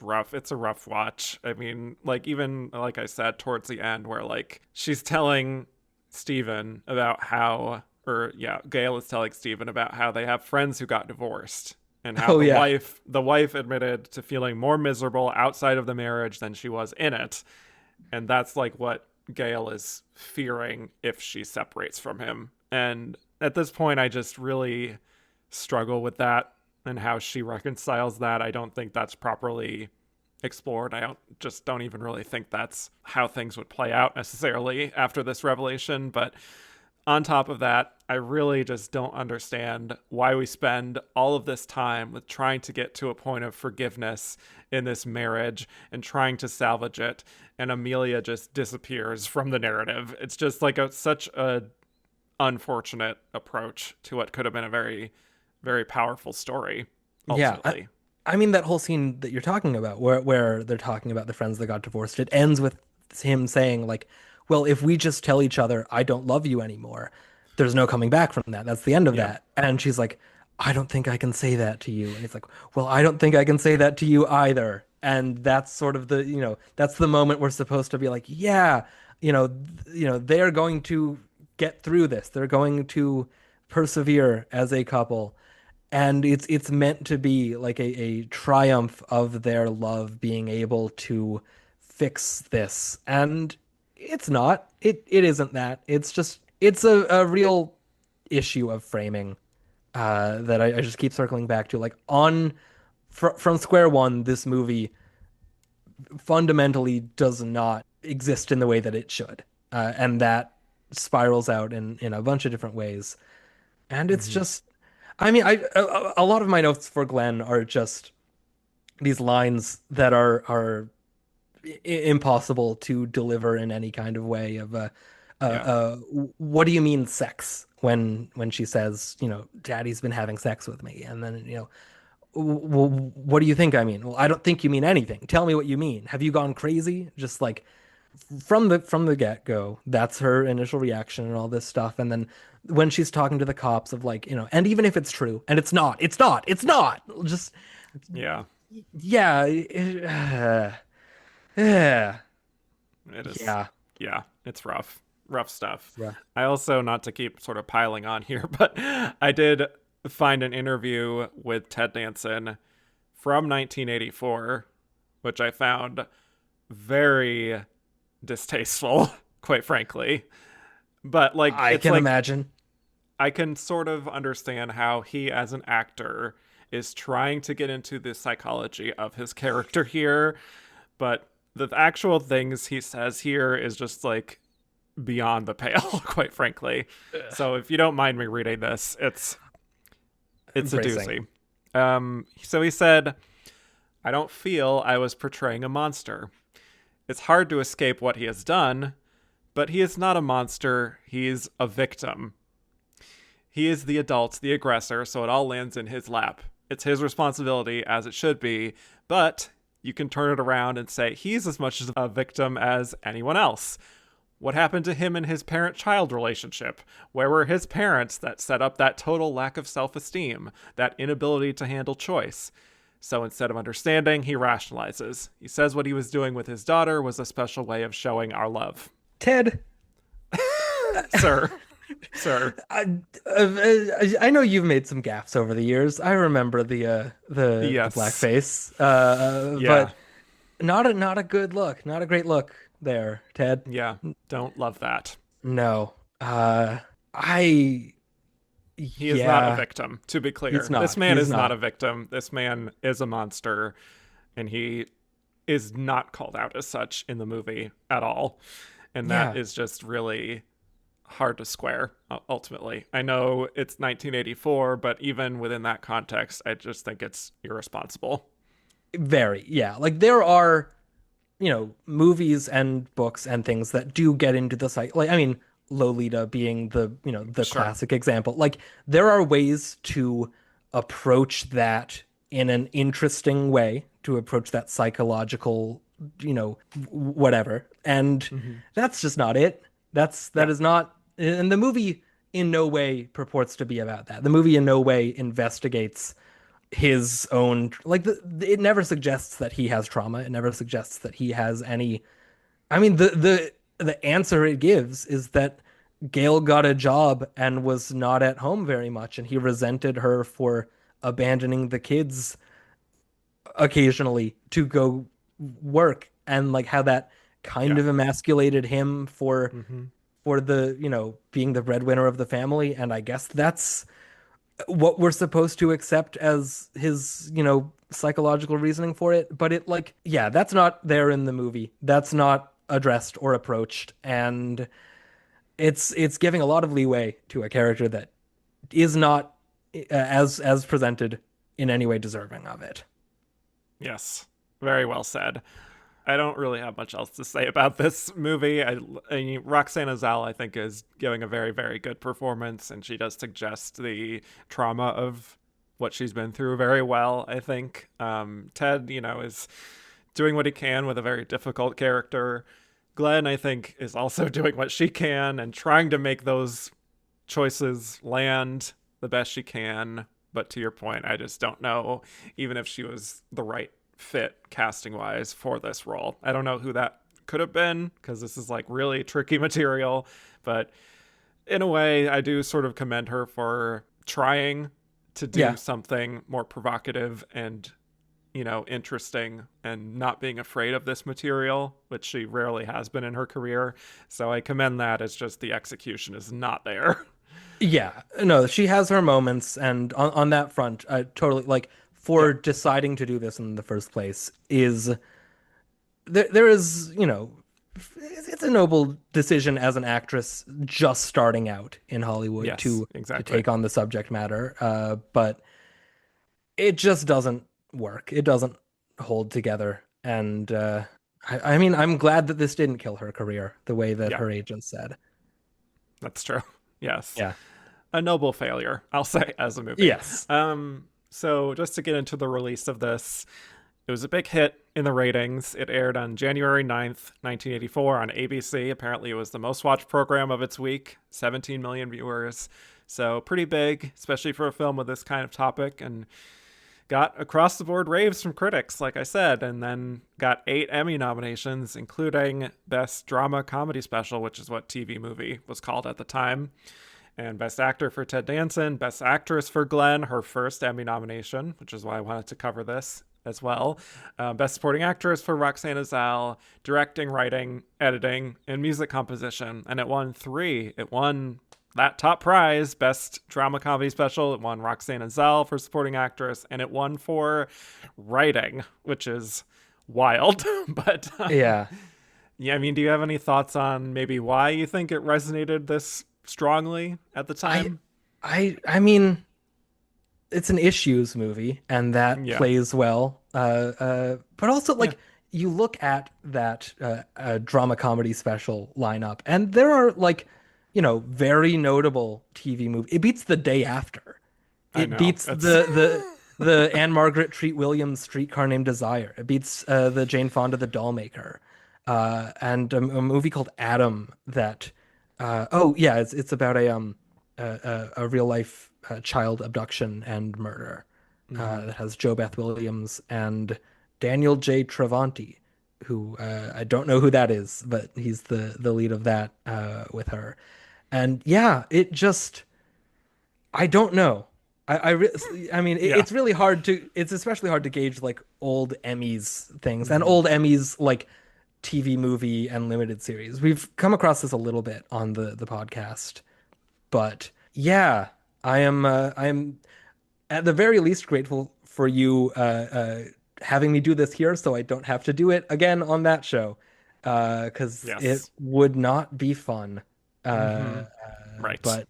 Speaker 1: rough. It's a rough watch. I mean, like even like I said towards the end where like she's telling Steven about how or yeah, Gail is telling Steven about how they have friends who got divorced and how
Speaker 3: Oh
Speaker 1: the
Speaker 3: yeah.
Speaker 1: wife admitted to feeling more miserable outside of the marriage than she was in it. And that's like what Gail is fearing if she separates from him. And at this point I just really struggle with that and how she reconciles that. I don't think that's properly explored. I don't even really think that's how things would play out necessarily after this revelation. But on top of that, I really just don't understand why we spend all of this time with trying to get to a point of forgiveness in this marriage and trying to salvage it, and Amelia just disappears from the narrative. It's just like such a unfortunate approach to what could have been a very, very powerful story
Speaker 3: Yeah.
Speaker 1: ultimately.
Speaker 3: I mean that whole scene that you're talking about where they're talking about the friends that got divorced, it ends with him saying like, well, if we just tell each other I don't love you anymore, there's no coming back from that. That's the end of
Speaker 1: Yeah.
Speaker 3: that. And she's like, I don't think I can say that to you. And he's like, well, I don't think I can say that to you either. And that's sort of that's the moment we're supposed to be like, yeah, they're going to get through this. They're going to persevere as a couple, and it's meant to be like a triumph of their love being able to fix this, and it's not. It isn't that. It's just it's a real issue of framing that I just keep circling back to. Like from square one, this movie fundamentally does not exist in the way that it should, and that spirals out in a bunch of different ways. And it's
Speaker 1: Hmm.
Speaker 3: just, I mean, a lot of my notes for Glenn are just these lines that are impossible to deliver in any kind of way of
Speaker 1: Yeah.
Speaker 3: what do you mean sex when she says, daddy's been having sex with me, and then, what do you think I mean? Well, I don't think you mean anything. Tell me what you mean. Have you gone crazy? Just like from the get-go, that's her initial reaction and all this stuff. And then when she's talking to the cops of like, and even if it's true, and it's not. Just
Speaker 1: Yeah.
Speaker 3: yeah, yeah,
Speaker 1: It is.
Speaker 3: yeah.
Speaker 1: Yeah. It's rough. Rough stuff.
Speaker 3: It's rough.
Speaker 1: I also, not to keep sort of piling on here, but I did find an interview with Ted Danson from 1984, which I found very distasteful, quite frankly. But like,
Speaker 3: I
Speaker 1: it's
Speaker 3: can
Speaker 1: like
Speaker 3: imagine.
Speaker 1: I can sort of understand how he, as an actor, is trying to get into the psychology of his character here, but the actual things he says here is just like beyond the pale, quite frankly. So if you don't mind me reading this, it's a
Speaker 3: Bracing.
Speaker 1: doozy. So he said, "I don't feel I was portraying a monster. It's hard to escape what he has done, but he is not a monster, he's a victim. He is the adult, the aggressor, so it all lands in his lap. It's his responsibility, as it should be, but you can turn it around and say he's as much a victim as anyone else. What happened to him in his parent-child relationship? Where were his parents that set up that total lack of self-esteem, that inability to handle choice? So instead of understanding, he rationalizes. He says what he was doing with his daughter was a special way of showing our love."
Speaker 3: Ted,
Speaker 1: Sir. Sir.
Speaker 3: I know you've made some gaffes over the years. I remember the
Speaker 1: Yes.
Speaker 3: blackface,
Speaker 1: Yeah.
Speaker 3: but not a good look, not a great look there, Ted.
Speaker 1: Yeah. Don't love that.
Speaker 3: No, I
Speaker 1: He is not a
Speaker 3: yeah,
Speaker 1: victim, to be
Speaker 3: he's
Speaker 1: clear. This
Speaker 3: not.
Speaker 1: man
Speaker 3: He's
Speaker 1: is not
Speaker 3: not.
Speaker 1: a victim. This man is a monster, and he is not called out as such in the movie at all. And that
Speaker 3: Yeah,
Speaker 1: is just really hard to square, ultimately. I know it's 1984, but even within that context, I just think it's irresponsible.
Speaker 3: very. Yeah, like there are movies and books and things that do get into the site. Like, I mean, Lolita being the
Speaker 1: Sure.
Speaker 3: classic example. Like, there are ways to approach that in an interesting way, to approach that psychological, whatever. And
Speaker 1: Hmm.
Speaker 3: that's just not it. That
Speaker 1: Yeah.
Speaker 3: is not, and the movie in no way purports to be about that. The movie in no way investigates his own, like, it never suggests that he has trauma. It never suggests that he has any. I mean, the answer it gives is that Gail got a job and was not at home very much, and he resented her for abandoning the kids occasionally to go work, and like how that kind
Speaker 1: Yeah.
Speaker 3: of emasculated him
Speaker 1: Hmm.
Speaker 3: for the, being the breadwinner of the family. And I guess that's what we're supposed to accept as his, psychological reasoning for it. But it, like, yeah, that's not there in the movie. That's not addressed or approached. And it's giving a lot of leeway to a character that is not as presented in any way deserving of it.
Speaker 1: Yes. Very well said. I don't really have much else to say about this movie. Roxana Zal, I think, is giving a very, very good performance, and she does suggest the trauma of what she's been through very well, I think. Ted, is doing what he can with a very difficult character. Glenn, I think, is also doing what she can and trying to make those choices land the best she can. But to your point, I just don't know even if she was the right fit casting wise for this role. I don't know who that could have been because this is like really tricky material. But in a way, I do sort of commend her for trying to do
Speaker 3: Yeah.
Speaker 1: something more provocative and interesting and not being afraid of this material, which she rarely has been in her career. So I commend that. It's just the execution is not there.
Speaker 3: Yeah, no, she has her moments, and on that front, totally like
Speaker 1: Yeah.
Speaker 3: for deciding to do this in the first place is there is, it's a noble decision as an actress just starting out in Hollywood
Speaker 1: Yes,
Speaker 3: to
Speaker 1: exactly.
Speaker 3: take on the subject matter, but it just doesn't work. It doesn't hold together, and I mean, I'm glad that this didn't kill her career the way that
Speaker 1: Yeah,
Speaker 3: her agent said.
Speaker 1: that's true. Yes.
Speaker 3: Yeah.
Speaker 1: A noble failure, I'll say, as a movie.
Speaker 3: Yes.
Speaker 1: So just to get into the release of this, it was a big hit in the ratings. It aired on January 9th, 1984 on ABC. Apparently, it was the most watched program of its week, 17 million viewers. So pretty big, especially for a film with this kind of topic, and got across the board raves from critics, like I said, and then got 8 Emmy nominations, including Best Drama Comedy Special, which is what TV movie was called at the time, and Best Actor for Ted Danson, Best Actress for Glenn, her first Emmy nomination, which is why I wanted to cover this as well. Best Supporting Actress for Roxanne Azal, Directing, Writing, Editing, and Music Composition, and it won 3. It won that top prize, Best Drama Comedy Special. It won Roxanne Azal for Supporting Actress, and it won for Writing, which is wild. But
Speaker 3: Yeah.
Speaker 1: yeah, I mean, do you have any thoughts on maybe why you think it resonated this strongly at the
Speaker 3: I
Speaker 1: time?
Speaker 3: I mean, it's an issues movie, and that
Speaker 1: Yeah,
Speaker 3: plays well. But also
Speaker 1: yeah,
Speaker 3: like you look at that drama comedy special lineup, and there are like, very notable TV movie. It beats The Day After.
Speaker 1: I
Speaker 3: It
Speaker 1: know.
Speaker 3: beats
Speaker 1: It's
Speaker 3: the Anne Margaret Treat Williams Streetcar Named Desire. It beats the Jane Fonda The Dollmaker, and a movie called Adam that. Oh yeah, it's about a real life child abduction and murder
Speaker 1: mhm.
Speaker 3: that has Jo Beth Williams and Daniel J. Travanti, who I don't know who that is, but he's the lead of that with her. And yeah, it just I don't know. I mean,
Speaker 1: Yeah.
Speaker 3: it's really hard to, it's especially hard to gauge like old Emmys things and
Speaker 1: Mhm.
Speaker 3: old Emmys like TV movie and limited series. We've come across this a little bit on the podcast, but yeah, I am at the very least grateful for you having me do this here, so I don't have to do it again on that show, because it
Speaker 1: Yes.
Speaker 3: would not be fun.
Speaker 1: Mhm. Right.
Speaker 3: But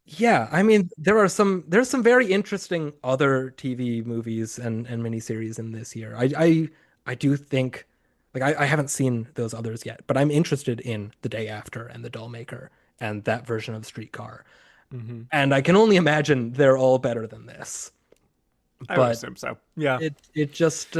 Speaker 3: yeah, I mean, there's some very interesting other TV movies and miniseries in this year. I do think like I haven't seen those others yet, but I'm interested in The Day After and The Dollmaker and that version of Streetcar.
Speaker 1: Mhm.
Speaker 3: And I can only imagine they're all better than this.
Speaker 1: I would
Speaker 3: But
Speaker 1: assume so. Yeah.
Speaker 3: it just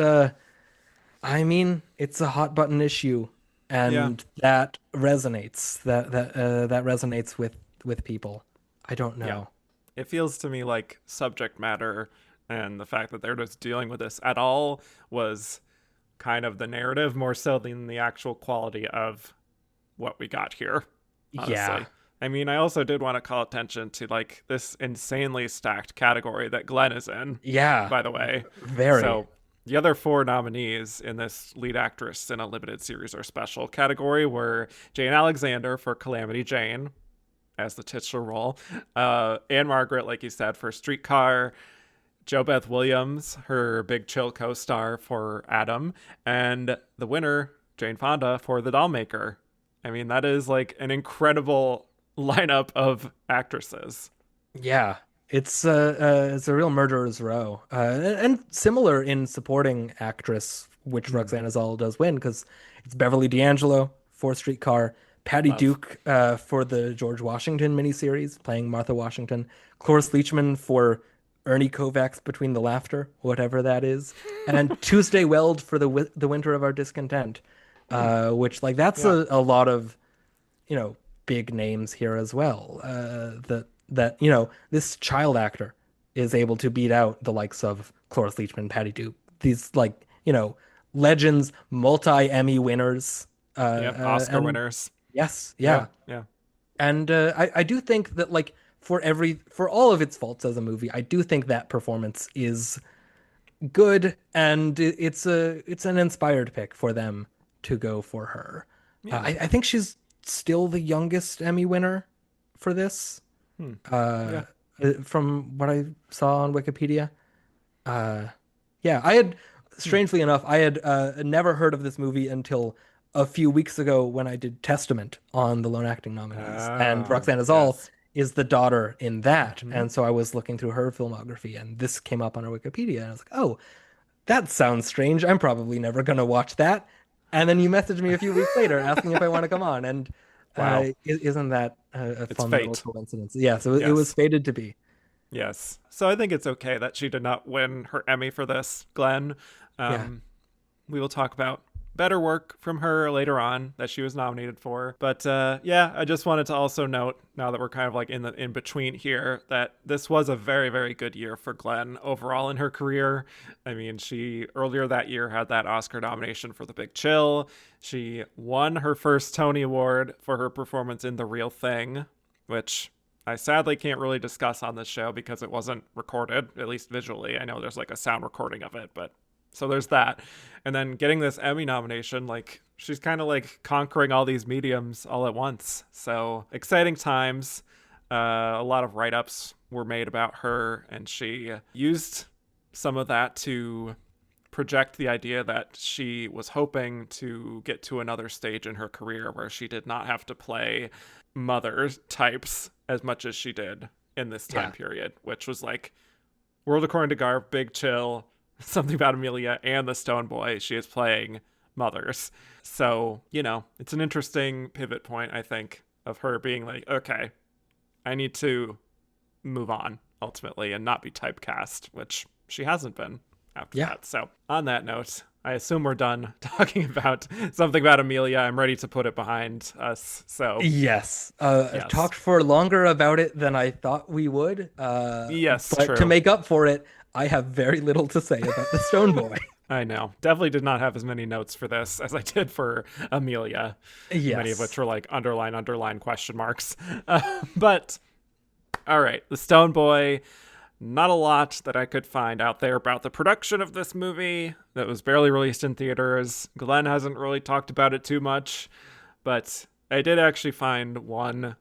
Speaker 3: I mean, it's a hot button issue,
Speaker 1: Yeah.
Speaker 3: and that resonates. That resonates with people. I don't
Speaker 1: Yeah.
Speaker 3: know.
Speaker 1: It feels to me like subject matter and the fact that they're just dealing with this at all was kind of the narrative more so than the actual quality of what we got here,
Speaker 3: Yeah.
Speaker 1: honestly. I mean, I also did want to call attention to like this insanely stacked category that Glenn is in,
Speaker 3: Yeah,
Speaker 1: by the way.
Speaker 3: very.
Speaker 1: So the other 4 nominees in this lead actress in a limited series or special category were Jane Alexander for Calamity Jane as the titular role, Anne Margaret, like you said, for Streetcar, Jo Beth Williams, her Big Chill co-star for Adam, and the winner, Jane Fonda, for The Dollmaker. I mean, that is like an incredible lineup of actresses.
Speaker 3: Yeah, it's a real murderer's row, and similar in supporting actress, which
Speaker 1: Mm,
Speaker 3: Roxanne Azal does win because it's Beverly D'Angelo for Streetcar, Patty
Speaker 1: love.
Speaker 3: Duke for the George Washington miniseries playing Martha Washington, Cloris Leachman for Ernie Kovacs Between the Laughter, whatever that is, and Tuesday Weld for the Winter of Our Discontent,
Speaker 1: Mm,
Speaker 3: which like that's
Speaker 1: yeah.
Speaker 3: a lot of big names here as well. That this child actor is able to beat out the likes of Cloris Leachman, Patty Duke, these like legends, multi Emmy winners,
Speaker 1: Yep. Oscar
Speaker 3: and
Speaker 1: winners.
Speaker 3: yes,
Speaker 1: Yeah.
Speaker 3: yeah,
Speaker 1: Yeah.
Speaker 3: and I do think that like for all of its faults as a movie, I do think that performance is good, and it's an inspired pick for them to go for her.
Speaker 1: Yeah.
Speaker 3: I think she's still the youngest Emmy winner for this. Uh,
Speaker 1: Yeah.
Speaker 3: from what I saw on Wikipedia. Uh, yeah, I had,
Speaker 1: Hmm.
Speaker 3: strangely enough, I had never heard of this movie until a few weeks ago when I did Testament on the Lone Acting Nominees. And
Speaker 1: Oh,
Speaker 3: Roxanne Azal
Speaker 1: yes.
Speaker 3: is the daughter in that.
Speaker 1: Hmm.
Speaker 3: And so I was looking through her filmography and this came up on her Wikipedia. And I was like, oh, that sounds strange. I'm probably never going to watch that. And then you messaged me a few weeks later asking if I want to come on. And
Speaker 1: Wow.
Speaker 3: isn't that a
Speaker 1: It's
Speaker 3: fun little
Speaker 1: fate.
Speaker 3: coincidence? Yeah, so it was
Speaker 1: Yes.
Speaker 3: fated to be.
Speaker 1: Yes. So I think it's okay that she did not win her Emmy for this, Glenn.
Speaker 3: Yeah.
Speaker 1: Um, we will talk about better work from her later on that she was nominated for. But yeah, I just wanted to also note, now that we're kind of like in the in between here, that this was a very, very good year for Glenn overall in her career. I mean, she earlier that year had that Oscar nomination for The Big Chill. She won her first Tony Award for her performance in The Real Thing, which I sadly can't really discuss on this show because it wasn't recorded, at least visually. I know there's like a sound recording of it, but so there's that. And then getting this Emmy nomination, like she's kind of like conquering all these mediums all at once. So exciting times. A lot of write ups were made about her, and she used some of that to project the idea that she was hoping to get to another stage in her career where she did not have to play mother types as much as she did in this time
Speaker 3: Yeah.
Speaker 1: period, which was like World According to Garp, Big Chill, Something About Amelia, and The Stone Boy. She is playing mothers. So, you know, it's an interesting pivot point, I think, of her being like, okay, I need to move on ultimately and not be typecast, which she hasn't been after
Speaker 3: Yeah.
Speaker 1: that. So, on that note, I assume we're done talking about Something About Amelia. I'm ready to put it behind us. So,
Speaker 3: Yes. I've
Speaker 1: yes.
Speaker 3: talked for longer about it than I thought we would.
Speaker 1: Yes,
Speaker 3: But to
Speaker 1: true.
Speaker 3: make up for it, I have very little to say about the Stone Boy.
Speaker 1: I know. Definitely did not have as many notes for this as I did for Amelia, many of which
Speaker 3: Yes.
Speaker 1: were like underline question marks. But all right, The Stone Boy. Not a lot that I could find out there about the production of this movie that was barely released in theaters. Glenn hasn't really talked about it too much, but I did actually find one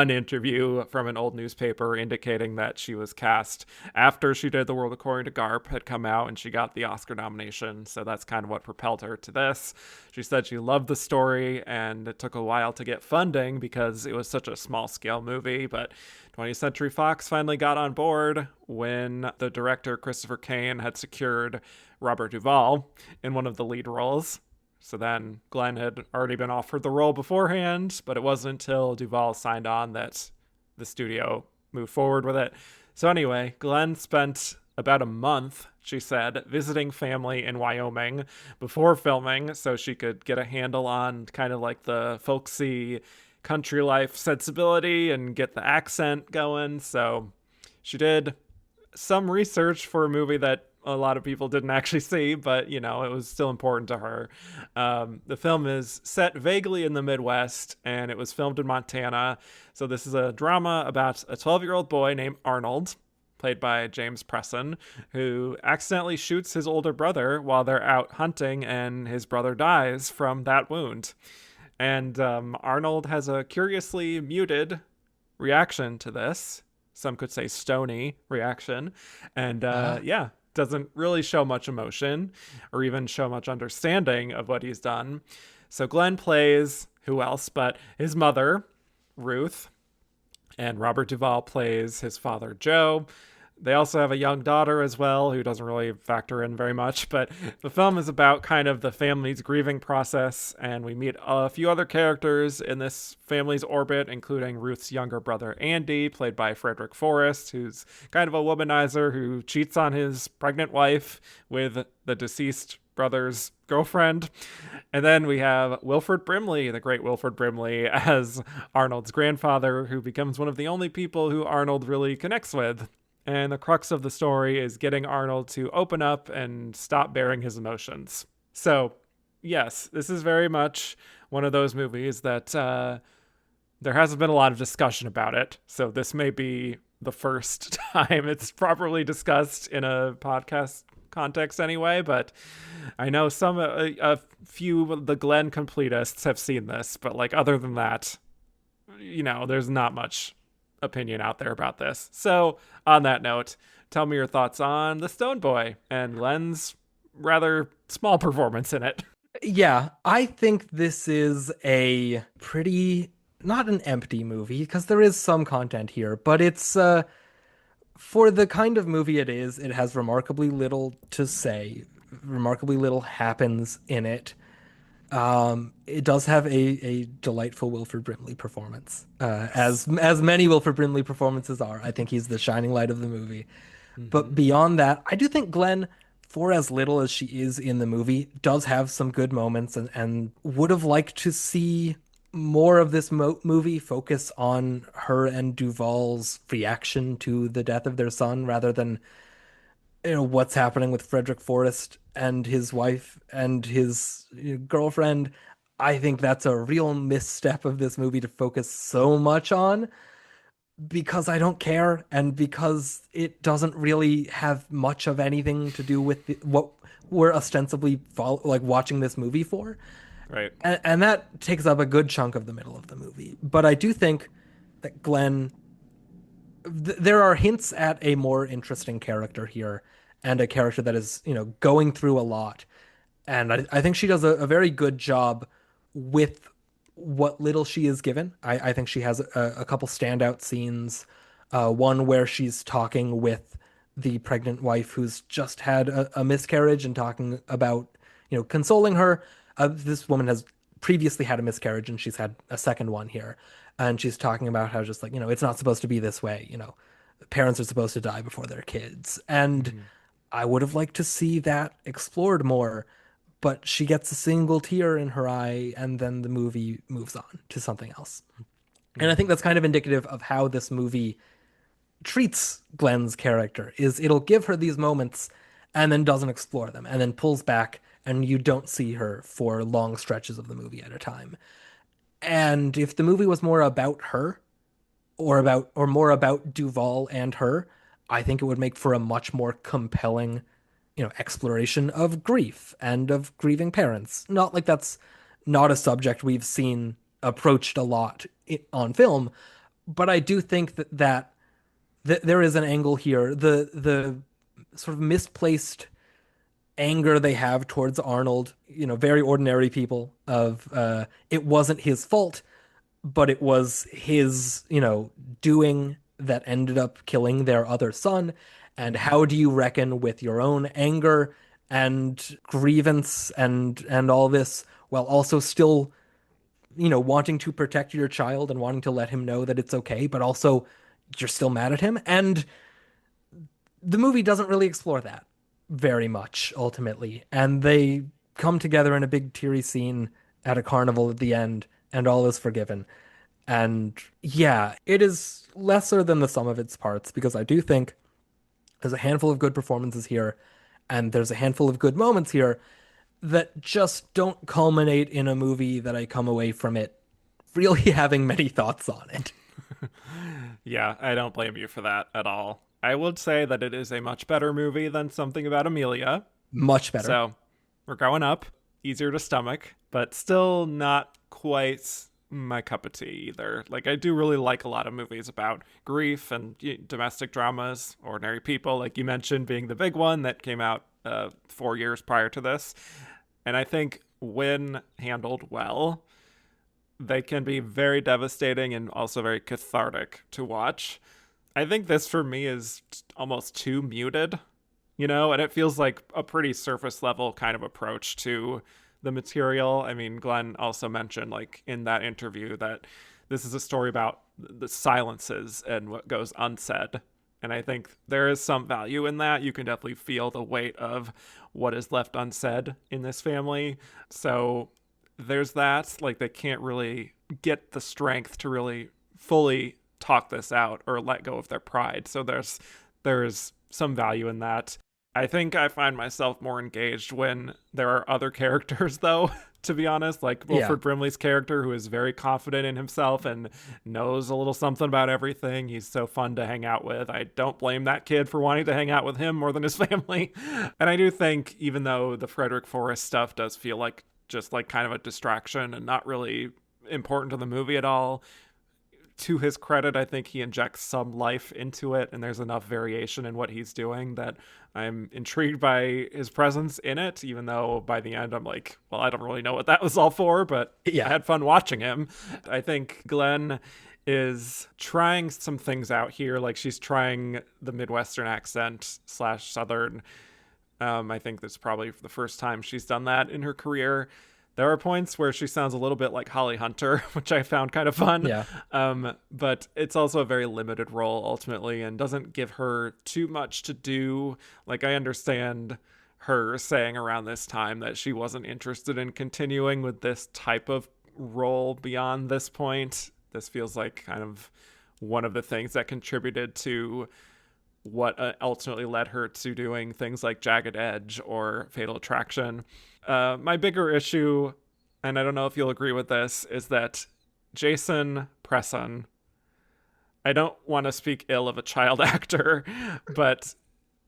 Speaker 1: interview from an old newspaper indicating that she was cast after she did The World According to Garp had come out and she got the Oscar nomination. So that's kind of what propelled her to this. She said she loved the story and it took a while to get funding because it was such a small scale movie, but 20th Century Fox finally got on board when the director Christopher Kane had secured Robert Duvall in one of the lead roles. So then Glenn had already been offered the role beforehand, but it wasn't until Duvall signed on that the studio moved forward with it. So anyway, Glenn spent about a month, she said, visiting family in Wyoming before filming so she could get a handle on kind of like the folksy country life sensibility and get the accent going. So she did some research for a movie that a lot of people didn't actually see, but you know, it was still important to her. The film is set vaguely in the Midwest and it was filmed in Montana. So this is a drama about a 12-year-old boy named Arnold, played by James Presson, who accidentally shoots his older brother while they're out hunting and his brother dies from that wound. And Arnold has a curiously muted reaction to this. Some could say stony reaction. And
Speaker 3: Ah.
Speaker 1: yeah, doesn't really show much emotion or even show much understanding of what he's done. So Glenn plays who else but his mother, Ruth, and Robert Duvall plays his father, Joe. They also have a young daughter as well, who doesn't really factor in very much, but the film is about kind of the family's grieving process, and we meet a few other characters in this family's orbit, including Ruth's younger brother, Andy, played by Frederick Forrest, who's kind of a womanizer who cheats on his pregnant wife with the deceased brother's girlfriend. And then we have Wilford Brimley, the great Wilford Brimley, as Arnold's grandfather, who becomes one of the only people who Arnold really connects with. And the crux of the story is getting Arnold to open up and stop bearing his emotions. So, yes, this is very much one of those movies that there hasn't been a lot of discussion about it. So, this may be the first time it's properly discussed in a podcast context anyway, but I know a few of the Glenn completists have seen this, but like other than that, you know, there's not much opinion out there about this. So, on that note, tell me your thoughts on The Stone Boy and Glenn's rather small performance in it.
Speaker 3: Yeah, I think this is a pretty, not an empty movie, because there is some content here, but it's for the kind of movie it is, it has remarkably little to say. Remarkably little happens in it. It does have a delightful Wilford Brimley performance, as many Wilford Brimley performances are. I think he's the shining light of the movie. But
Speaker 1: Mm-hmm.
Speaker 3: beyond that, I do think Glenn, for as little as she is in the movie, does have some good moments, and would have liked to see more of this movie focus on her and Duval's reaction to the death of their son, rather than what's happening with Frederick Forrest and his wife and his girlfriend. I think that's a real misstep of this movie to focus so much on, because I don't care, and because it doesn't really have much of anything to do with what we're ostensibly like watching this movie for.
Speaker 1: Right.
Speaker 3: And that takes up a good chunk of the middle of the movie. But I do think that Glenn, there are hints at a more interesting character here, and a character that is, going through a lot. And I think she does a very good job with what little she is given. I think she has a couple standout scenes. One where she's talking with the pregnant wife who's just had a miscarriage, and talking about, consoling her. This woman has previously had a miscarriage, and she's had a second one here. And she's talking about how, just like, it's not supposed to be this way. Parents are supposed to die before their kids. And
Speaker 1: Mm-hmm.
Speaker 3: I would have liked to see that explored more, but she gets a single tear in her eye, and then the movie moves on to something else. And I think
Speaker 1: Mm-hmm.
Speaker 3: that's kind of indicative of how this movie treats Glenn's character. Is it'll give her these moments and then doesn't explore them, and then pulls back, and you don't see her for long stretches of the movie at a time. And if the movie was more about her, or more about Duval and her, I think it would make for a much more compelling, exploration of grief and of grieving parents. Not like that's not a subject we've seen approached a lot on film, but I do think that there is an angle here. The sort of misplaced anger they have towards Arnold, very ordinary people, of it wasn't his fault, but it was his, doing that ended up killing their other son. And
Speaker 1: Mm-hmm.
Speaker 3: how do you reckon with your own anger and grievance and all this, while also still, wanting to protect your child and wanting to let him know that it's okay, but also you're still mad at him? And the movie doesn't really explore that very much ultimately. And they come together in a big teary scene at a carnival at the end, and all is forgiven. And yeah, it is lesser than the sum of its parts, because I do think there's a handful of good performances here, and there's a handful of good moments here that just don't culminate in a movie that I come away from it really having many thoughts on it.
Speaker 1: Yeah, I don't blame you for that at all. I would say that it is a much better movie than Something About Amelia.
Speaker 3: Much better.
Speaker 1: So we're going up, easier to stomach, but still not quite my cup of tea either. Like, I do really like a lot of movies about grief and domestic dramas, ordinary people, like you mentioned, being the big one that came out 4 years prior to this. And I think when handled well, they can be very devastating and also very cathartic to watch. I think this for me is almost too muted, and it feels like a pretty surface level kind of approach to the material. I mean, Glenn also mentioned, like, in that interview, that this is a story about the silences and what goes unsaid. And I think there is some value in that. You can definitely feel the weight of what is left unsaid in this family. So there's that. Like, they can't really get the strength to really fully talk this out or let go of their pride. So there's some value in that. I think I find myself more engaged when there are other characters, though, to be honest, like
Speaker 3: Yeah.
Speaker 1: Wilford Brimley's character, who is very confident in himself and knows a little something about everything. He's so fun to hang out with. I don't blame that kid for wanting to hang out with him more than his family. And I do think, even though the Frederick Forrest stuff does feel like just like kind of a distraction and not really important to the movie at all, to his credit, I think he injects some life into it, and there's enough variation in what he's doing that I'm intrigued by his presence in it, even though by the end I'm like, well, I don't really know what that was all for, but I
Speaker 3: Yeah.
Speaker 1: had fun watching him. I think Glenn is trying some things out here. Like, she's trying the Midwestern accent slash Southern. I think that's probably the first time she's done that in her career. There are points where she sounds a little bit like Holly Hunter, which I found kind of fun.
Speaker 3: Yeah.
Speaker 1: But it's also a very limited role ultimately and doesn't give her too much to do. Like, I understand her saying around this time that she wasn't interested in continuing with this type of role beyond this point. This feels like kind of one of the things that contributed to what ultimately led her to doing things like Jagged Edge or Fatal Attraction. My bigger issue, and I don't know if you'll agree with this, is that Jason Presson, I don't want to speak ill of a child actor, but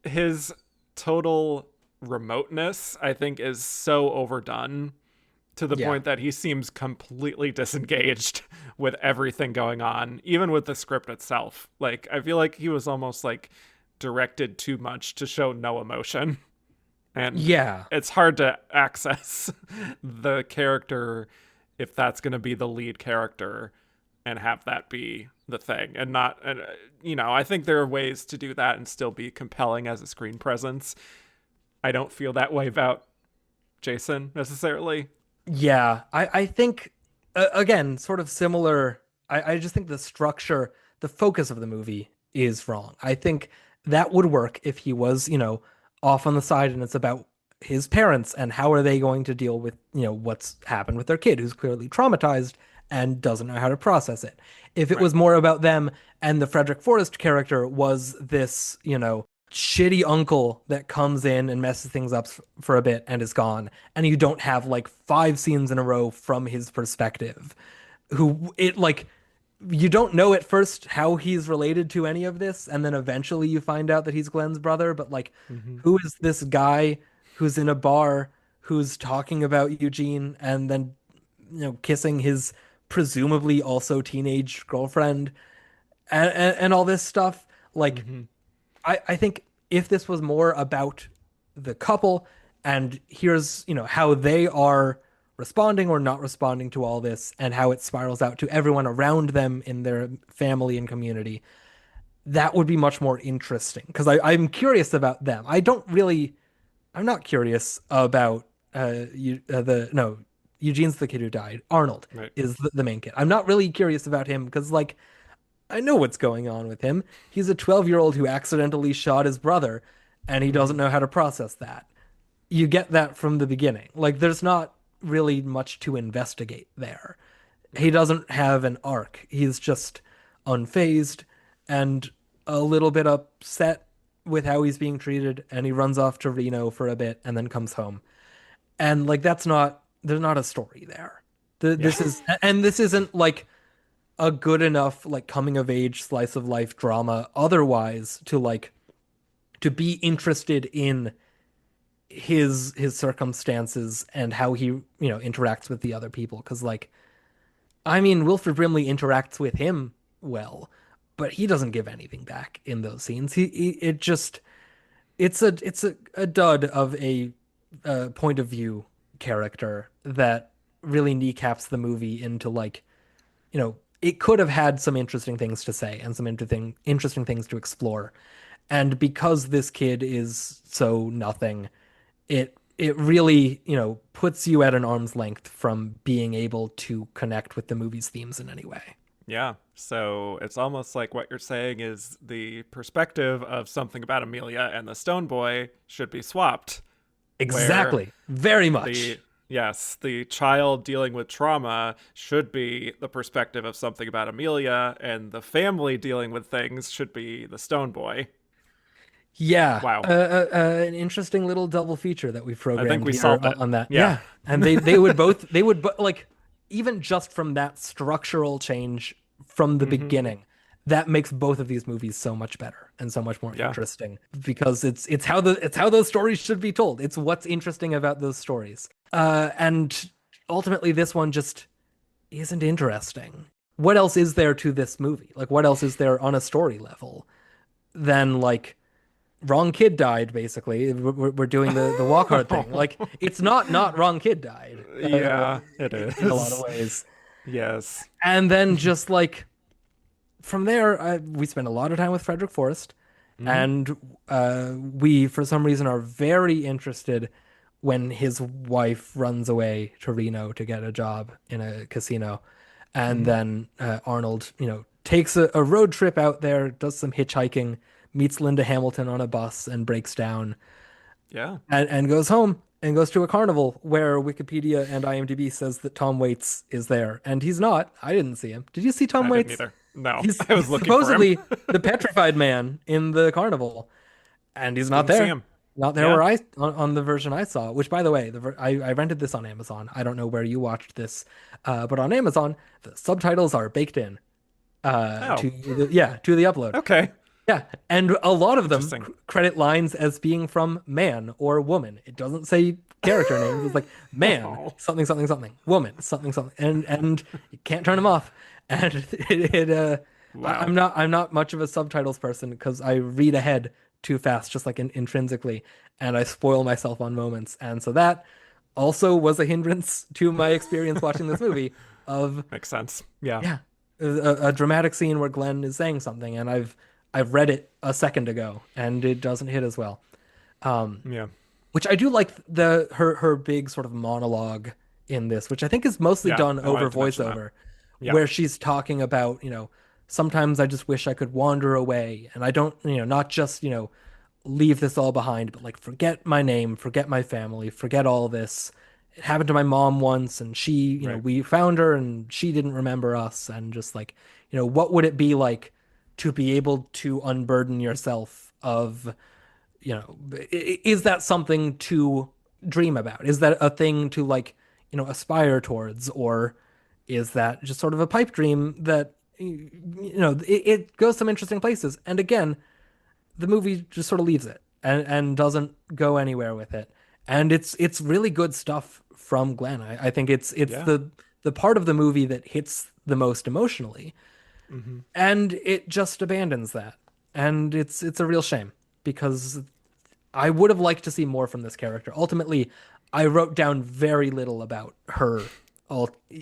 Speaker 1: his total remoteness, I think, is so overdone to the
Speaker 3: Yeah.
Speaker 1: point that he seems completely disengaged with everything going on, even with the script itself. Like, I feel like he was almost like directed too much to show no emotion. And
Speaker 3: Yeah.
Speaker 1: it's hard to access the character if that's going to be the lead character and have that be the thing and not, I think there are ways to do that and still be compelling as a screen presence. I don't feel that way about Jason necessarily.
Speaker 3: Yeah, I think again, sort of similar. I just think the structure, the focus of the movie is wrong. I think that would work if he was, off on the side and it's about his parents and how are they going to deal with, what's happened with their kid who's clearly traumatized and doesn't know how to process it. If it
Speaker 1: Right.
Speaker 3: was more about them and the Frederick Forrest character was this, shitty uncle that comes in and messes things up for a bit and is gone, and you don't have like 5 scenes in a row from his perspective, who it like you don't know at first how he's related to any of this, and then eventually you find out that he's Glenn's brother, but like
Speaker 1: Mm-hmm.
Speaker 3: who is this guy who's in a bar who's talking about Eugene and then kissing his presumably also teenage girlfriend and all this stuff. Like,
Speaker 1: Mm-hmm.
Speaker 3: I think if this was more about the couple and here's, how they are responding or not responding to all this and how it spirals out to everyone around them in their family and community, that would be much more interesting because I'm curious about them. I'm not curious about Eugene's the kid who died. Arnold
Speaker 1: Right.
Speaker 3: is the main kid. I'm not really curious about him because like I know what's going on with him. He's a 12-year-old who accidentally shot his brother and he doesn't
Speaker 1: Mm-hmm.
Speaker 3: know how to process that. You get that from the beginning. Like there's not really much to investigate there. He doesn't have an arc. He's just unfazed and a little bit upset with how he's being treated and he runs off to Reno for a bit and then comes home. And like there's not a story there.
Speaker 1: Yeah.
Speaker 3: This isn't like a good enough like coming of age slice of life drama otherwise to be interested in his circumstances and how he interacts with the other people because like I mean Wilford Brimley interacts with him well, but he doesn't give anything back in those scenes. He it just it's a dud of a point of view character that really kneecaps the movie into like it could have had some interesting things to say and some interesting things to explore. And because this kid is so nothing, it really, puts you at an arm's length from being able to connect with the movie's themes in any way.
Speaker 1: Yeah. So it's almost like what you're saying is the perspective of Something About Amelia and the Stone Boy should be swapped, where
Speaker 3: Exactly. Very much.
Speaker 1: the child dealing with trauma should be the perspective of Something About Amelia, and the family dealing with things should be the Stone Boy.
Speaker 3: Yeah,
Speaker 1: Wow.
Speaker 3: an interesting little double feature that we
Speaker 1: I think
Speaker 3: programmed
Speaker 1: we
Speaker 3: here
Speaker 1: solved it.
Speaker 3: on that.
Speaker 1: Yeah.
Speaker 3: Yeah, and they would like even just from that structural change from the
Speaker 1: Mm-hmm.
Speaker 3: beginning, that makes both of these movies so much better and so much more
Speaker 1: Yeah.
Speaker 3: interesting because it's how those stories should be told. It's what's interesting about those stories. And ultimately, this one just isn't interesting. what else is there to this movie? Like, what else is there on a story level than like wrong kid died, basically. We're doing the walk hard thing. Like, it's not wrong kid died
Speaker 1: Yeah, it
Speaker 3: in a lot of
Speaker 1: is.
Speaker 3: ways.
Speaker 1: Yes.
Speaker 3: And then just like from there, we spend a lot of time with Frederick Forrest,
Speaker 1: Hmm.
Speaker 3: and we, for some reason, are very interested when his wife runs away to Reno to get a job in a casino, and
Speaker 1: Hmm.
Speaker 3: then Arnold, takes a road trip out there, does some hitchhiking, meets Linda Hamilton on a bus, and breaks down,
Speaker 1: Yeah.
Speaker 3: and goes home and goes to a carnival where Wikipedia and IMDb says that Tom Waits is there, and he's not. I didn't see him. Did you see Tom
Speaker 1: I didn't
Speaker 3: Waits?
Speaker 1: either. No,
Speaker 3: He's
Speaker 1: I was
Speaker 3: he's
Speaker 1: looking for him.
Speaker 3: supposedly the petrified man in the carnival, and he's not
Speaker 1: Didn't see
Speaker 3: there.
Speaker 1: him.
Speaker 3: Not there
Speaker 1: Yeah.
Speaker 3: where on the version I saw, which by the way, I rented this on Amazon. I don't know where you watched this, but on Amazon, the subtitles are baked in
Speaker 1: Oh,
Speaker 3: to the upload.
Speaker 1: okay.
Speaker 3: Yeah, and a lot of them
Speaker 1: Interesting.
Speaker 3: credit lines as being from man or woman. It doesn't say character names. It's like man,
Speaker 1: Oh,
Speaker 3: something, something, something, woman, something, something, and you can't turn them off. And
Speaker 1: wow.
Speaker 3: I'm not much of a subtitles person because I read ahead too fast, just like intrinsically, and I spoil myself on moments. And so that also was a hindrance to my experience watching this movie of
Speaker 1: Makes sense. Yeah.
Speaker 3: yeah, a dramatic scene where Glenn is saying something, and I've read it a second ago, and it doesn't hit as well.
Speaker 1: Yeah.
Speaker 3: Which I do like her big sort of monologue in this, which I think is mostly
Speaker 1: Yeah.
Speaker 3: done
Speaker 1: I
Speaker 3: over
Speaker 1: wanted to mention that.
Speaker 3: voiceover,
Speaker 1: Yeah.
Speaker 3: where she's talking about, sometimes I just wish I could wander away, and I don't, not just, leave this all behind, but like forget my name, forget my family, forget all this. It happened to my mom once, and she,
Speaker 1: Right.
Speaker 3: we found her, and she didn't remember us, and just like, what would it be like to be able to unburden yourself of, is that something to dream about? Is that a thing to like, aspire towards, or is that just sort of a pipe dream that, it goes some interesting places. And again, the movie just sort of leaves it and doesn't go anywhere with it. And it's really good stuff from Glenn. I think it's
Speaker 1: Yeah.
Speaker 3: the part of the movie that hits the most emotionally,
Speaker 1: Hmm.
Speaker 3: and it just abandons that. And it's a real shame because I would have liked to see more from this character. Ultimately, I wrote down very little about her,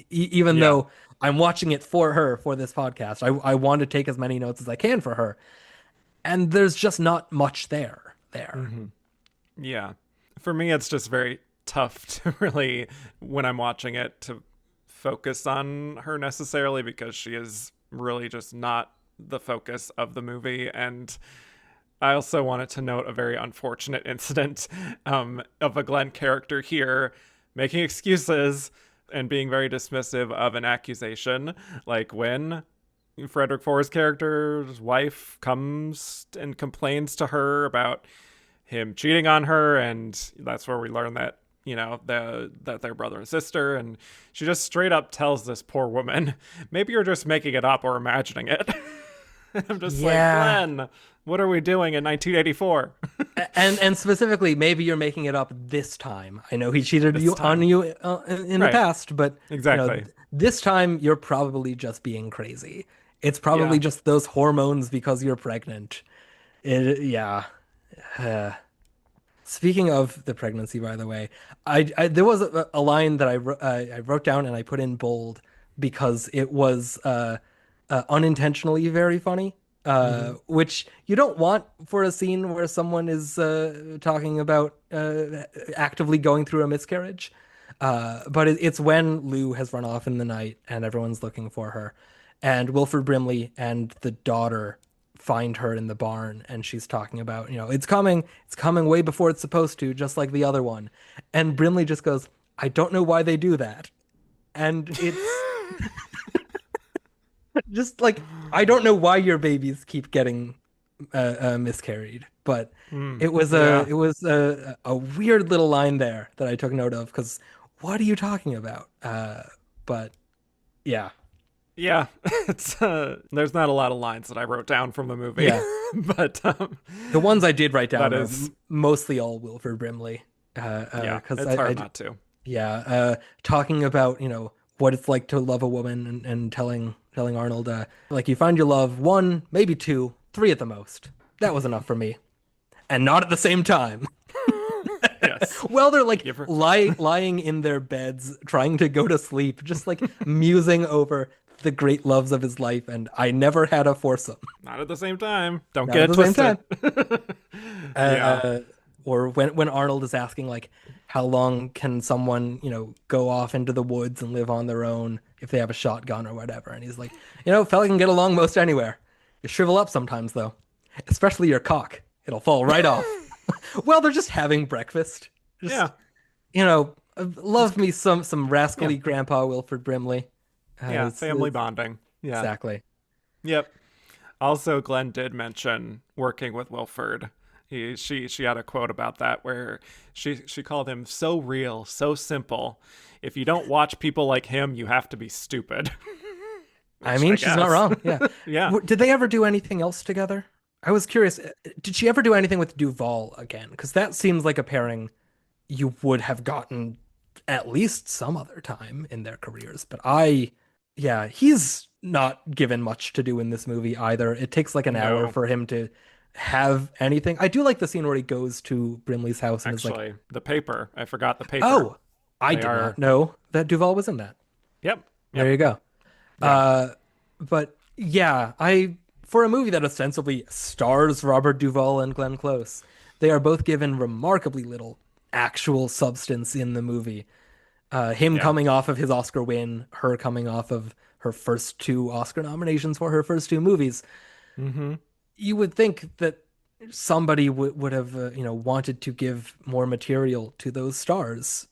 Speaker 3: even
Speaker 1: Yeah.
Speaker 3: though I'm watching it for her for this podcast. I want to take as many notes as I can for her, and there's just not much there.
Speaker 1: Hmm. Yeah. For me, it's just very tough to really, when I'm watching it, to focus on her necessarily because she is really just not the focus of the movie. And I also wanted to note a very unfortunate incident of a Glenn character here making excuses and being very dismissive of an accusation. Like when Frederick Forrest's character's wife comes and complains to her about him cheating on her, and that's where we learn that that they're brother and sister, and she just straight up tells this poor woman, maybe you're just making it up or imagining it. I'm just like,
Speaker 3: Yeah.
Speaker 1: Glenn, what are we doing in 1984?
Speaker 3: And specifically, maybe you're making it up this time. I know he cheated
Speaker 1: This
Speaker 3: on
Speaker 1: time.
Speaker 3: you in the
Speaker 1: Right.
Speaker 3: past, but
Speaker 1: Exactly.
Speaker 3: this time you're probably just being crazy. It's probably
Speaker 1: Yeah.
Speaker 3: just those hormones because you're pregnant. Yeah. Uh, Speaking of the pregnancy, by the way, there was a line that I wrote down and I put in bold because it was unintentionally very funny.
Speaker 1: Mm-hmm.
Speaker 3: Which you don't want for a scene where someone is talking about actively going through a miscarriage. But it's when Lou has run off in the night and everyone's looking for her, and Wilford Brimley and the daughter find her in the barn, and she's talking about, it's coming way before it's supposed to, just like the other one. And Brimley just goes, I don't know why they do that. And it's just like, I don't know why your babies keep getting miscarried, but
Speaker 1: Mm.
Speaker 3: it was
Speaker 1: Yeah.
Speaker 3: a weird little line there that I took note of because what are you talking about? But yeah,
Speaker 1: Yeah. It's there's not a lot of lines that I wrote down from the movie.
Speaker 3: yeah.
Speaker 1: But
Speaker 3: The ones I did write
Speaker 1: that
Speaker 3: down are
Speaker 1: is
Speaker 3: mostly all Wilford Brimley.
Speaker 1: yeah,
Speaker 3: Because
Speaker 1: it's hard not to.
Speaker 3: yeah, talking about, what it's like to love a woman and telling telling Arnold, like, you find your love one, maybe two, three at the most. That was enough for me, and not at the same time.
Speaker 1: Yes.
Speaker 3: Well, they're like
Speaker 1: You ever...
Speaker 3: lying in their beds, trying to go to sleep, just like musing over the great loves of his life, and I never had a foursome.
Speaker 1: Not at the same time. Don't
Speaker 3: Not
Speaker 1: get
Speaker 3: at
Speaker 1: it
Speaker 3: the same
Speaker 1: twisted.
Speaker 3: time.
Speaker 1: Yeah.
Speaker 3: Uh, or when Arnold is asking like, how long can someone, go off into the woods and live on their own if they have a shotgun or whatever? And he's like, fella can get along most anywhere. You shrivel up sometimes though, especially your cock. It'll fall right off. Well, they're just having breakfast. Just,
Speaker 1: Yeah.
Speaker 3: love me some
Speaker 1: Yeah.
Speaker 3: rascally Grandpa Wilford Brimley.
Speaker 1: Yeah. Family
Speaker 3: It's
Speaker 1: bonding. Yeah.
Speaker 3: exactly.
Speaker 1: Yep. Also, Glenn did mention working with Wilford. She had a quote about that where she called him so real, so simple. If you don't watch people like him, you have to be stupid.
Speaker 3: I
Speaker 1: Which
Speaker 3: mean,
Speaker 1: I
Speaker 3: she's not
Speaker 1: guess.
Speaker 3: wrong. Yeah.
Speaker 1: Yeah.
Speaker 3: Did they ever do anything else together? I was curious. Did she ever do anything with Duvall again? Because that seems like a pairing you would have gotten at least some other time in their careers. But yeah, he's not given much to do in this movie either. It takes like an hour
Speaker 1: No,
Speaker 3: for him to have anything. I do like the scene where he goes to Brimley's house and is like,
Speaker 1: actually, the paper. I forgot the paper.
Speaker 3: "Oh, I
Speaker 1: They
Speaker 3: did not
Speaker 1: are.
Speaker 3: know that Duvall was in that."
Speaker 1: Yep.
Speaker 3: There
Speaker 1: Yep.
Speaker 3: you go.
Speaker 1: Yeah.
Speaker 3: Uh, but yeah, for a movie that ostensibly stars Robert Duvall and Glenn Close, they are both given remarkably little actual substance in the movie. Him
Speaker 1: Yeah.
Speaker 3: coming off of his Oscar win, her coming off of her first two Oscar nominations for her first two movies.
Speaker 1: Mm-hmm.
Speaker 3: You would think that somebody would have, wanted to give more material to those stars,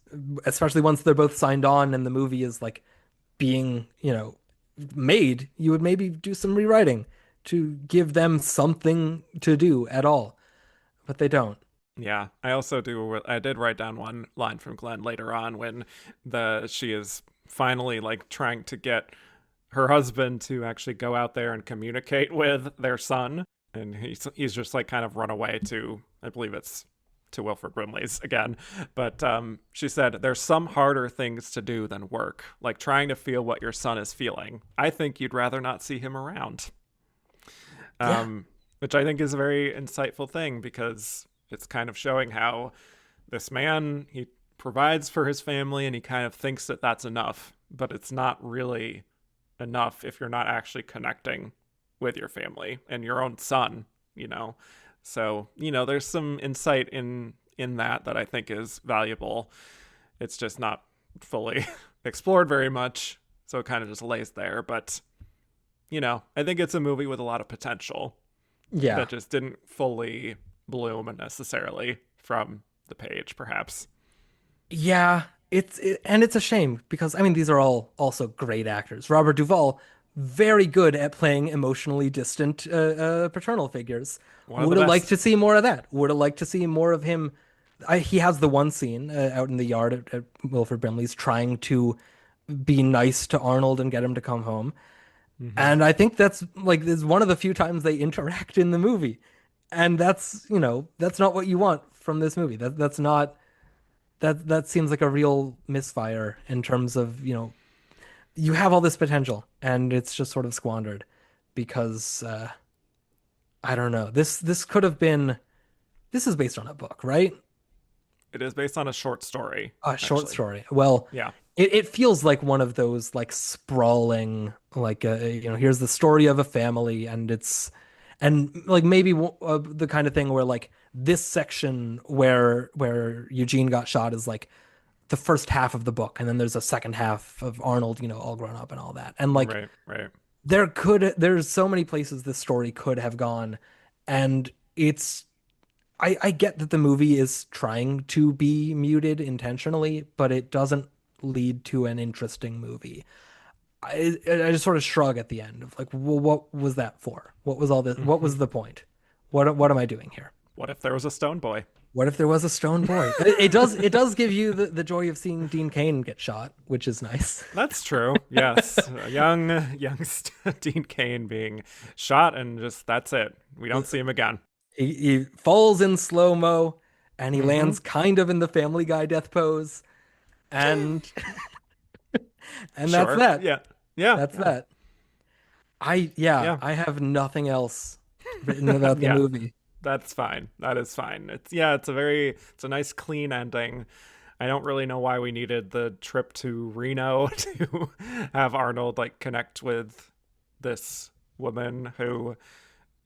Speaker 3: especially once they're both signed on and the movie is like being, made. You would maybe do some rewriting to give them something to do at all, but they don't.
Speaker 1: Yeah, I also do. I did write down one line from Glenn later on when she is finally like trying to get her husband to actually go out there and communicate with their son, and he's just like kind of run away to, I believe it's to Wilford Brimley's again, but she said there's some harder things to do than work, like trying to feel what your son is feeling. I think you'd rather not see him around.
Speaker 3: Yeah.
Speaker 1: Which I think is a very insightful thing because it's kind of showing how this man, he provides for his family and he kind of thinks that that's enough, but it's not really enough if you're not actually connecting with your family and your own son, you know. So, there's some insight in that I think is valuable. It's just not fully explored very much, so it kind of just lays there, but I think it's a movie with a lot of potential
Speaker 3: Yeah.
Speaker 1: that just didn't fully bloom necessarily from the page, perhaps.
Speaker 3: Yeah, and it's a shame because I mean these are all also great actors. Robert Duvall, very good at playing emotionally distant paternal figures.
Speaker 1: One of the
Speaker 3: Would have liked
Speaker 1: best.
Speaker 3: to see more of that. Would have liked to see more of him. He has the one scene out in the yard at Wilford Brimley's trying to be nice to Arnold and get him to come home.
Speaker 1: Mm-hmm.
Speaker 3: And I think that's like is one of the few times they interact in the movie. And that's not what you want from this movie. That's not that seems like a real misfire in terms of, you have all this potential and it's just sort of squandered because I don't know. This could have been this is based on a book, right?
Speaker 1: It is based on a short story,
Speaker 3: A short
Speaker 1: actually.
Speaker 3: story. Well,
Speaker 1: Yeah.
Speaker 3: it feels like one of those like sprawling like here's the story of a family and like maybe the kind of thing where like this section where Eugene got shot is like the first half of the book and then there's a second half of Arnold, all grown up and all that. And like
Speaker 1: Right, right.
Speaker 3: there's so many places this story could have gone and I get that the movie is trying to be muted intentionally, but it doesn't lead to an interesting movie. I just sort of shrug at the end of like, well, what was that for? What was all this? What
Speaker 1: Mm-hmm.
Speaker 3: was the point? What am I doing here?
Speaker 1: What if there was a stone boy?
Speaker 3: What if there was a stone boy? It does give you the joy of seeing Dean Cain get shot, which is nice.
Speaker 1: That's true. Yes. A young Dean Cain being shot, and just that's it. We don't see him again.
Speaker 3: He falls in slow mo, and he
Speaker 1: Mm-hmm.
Speaker 3: lands kind of in the Family Guy death pose, and and that's
Speaker 1: Sure.
Speaker 3: that.
Speaker 1: Yeah. Yeah.
Speaker 3: That's
Speaker 1: Yeah.
Speaker 3: that.
Speaker 1: Yeah.
Speaker 3: I have nothing else written about the
Speaker 1: Yeah.
Speaker 3: movie.
Speaker 1: That's fine. That is fine. It's a nice clean ending. I don't really know why we needed the trip to Reno to have Arnold like connect with this woman who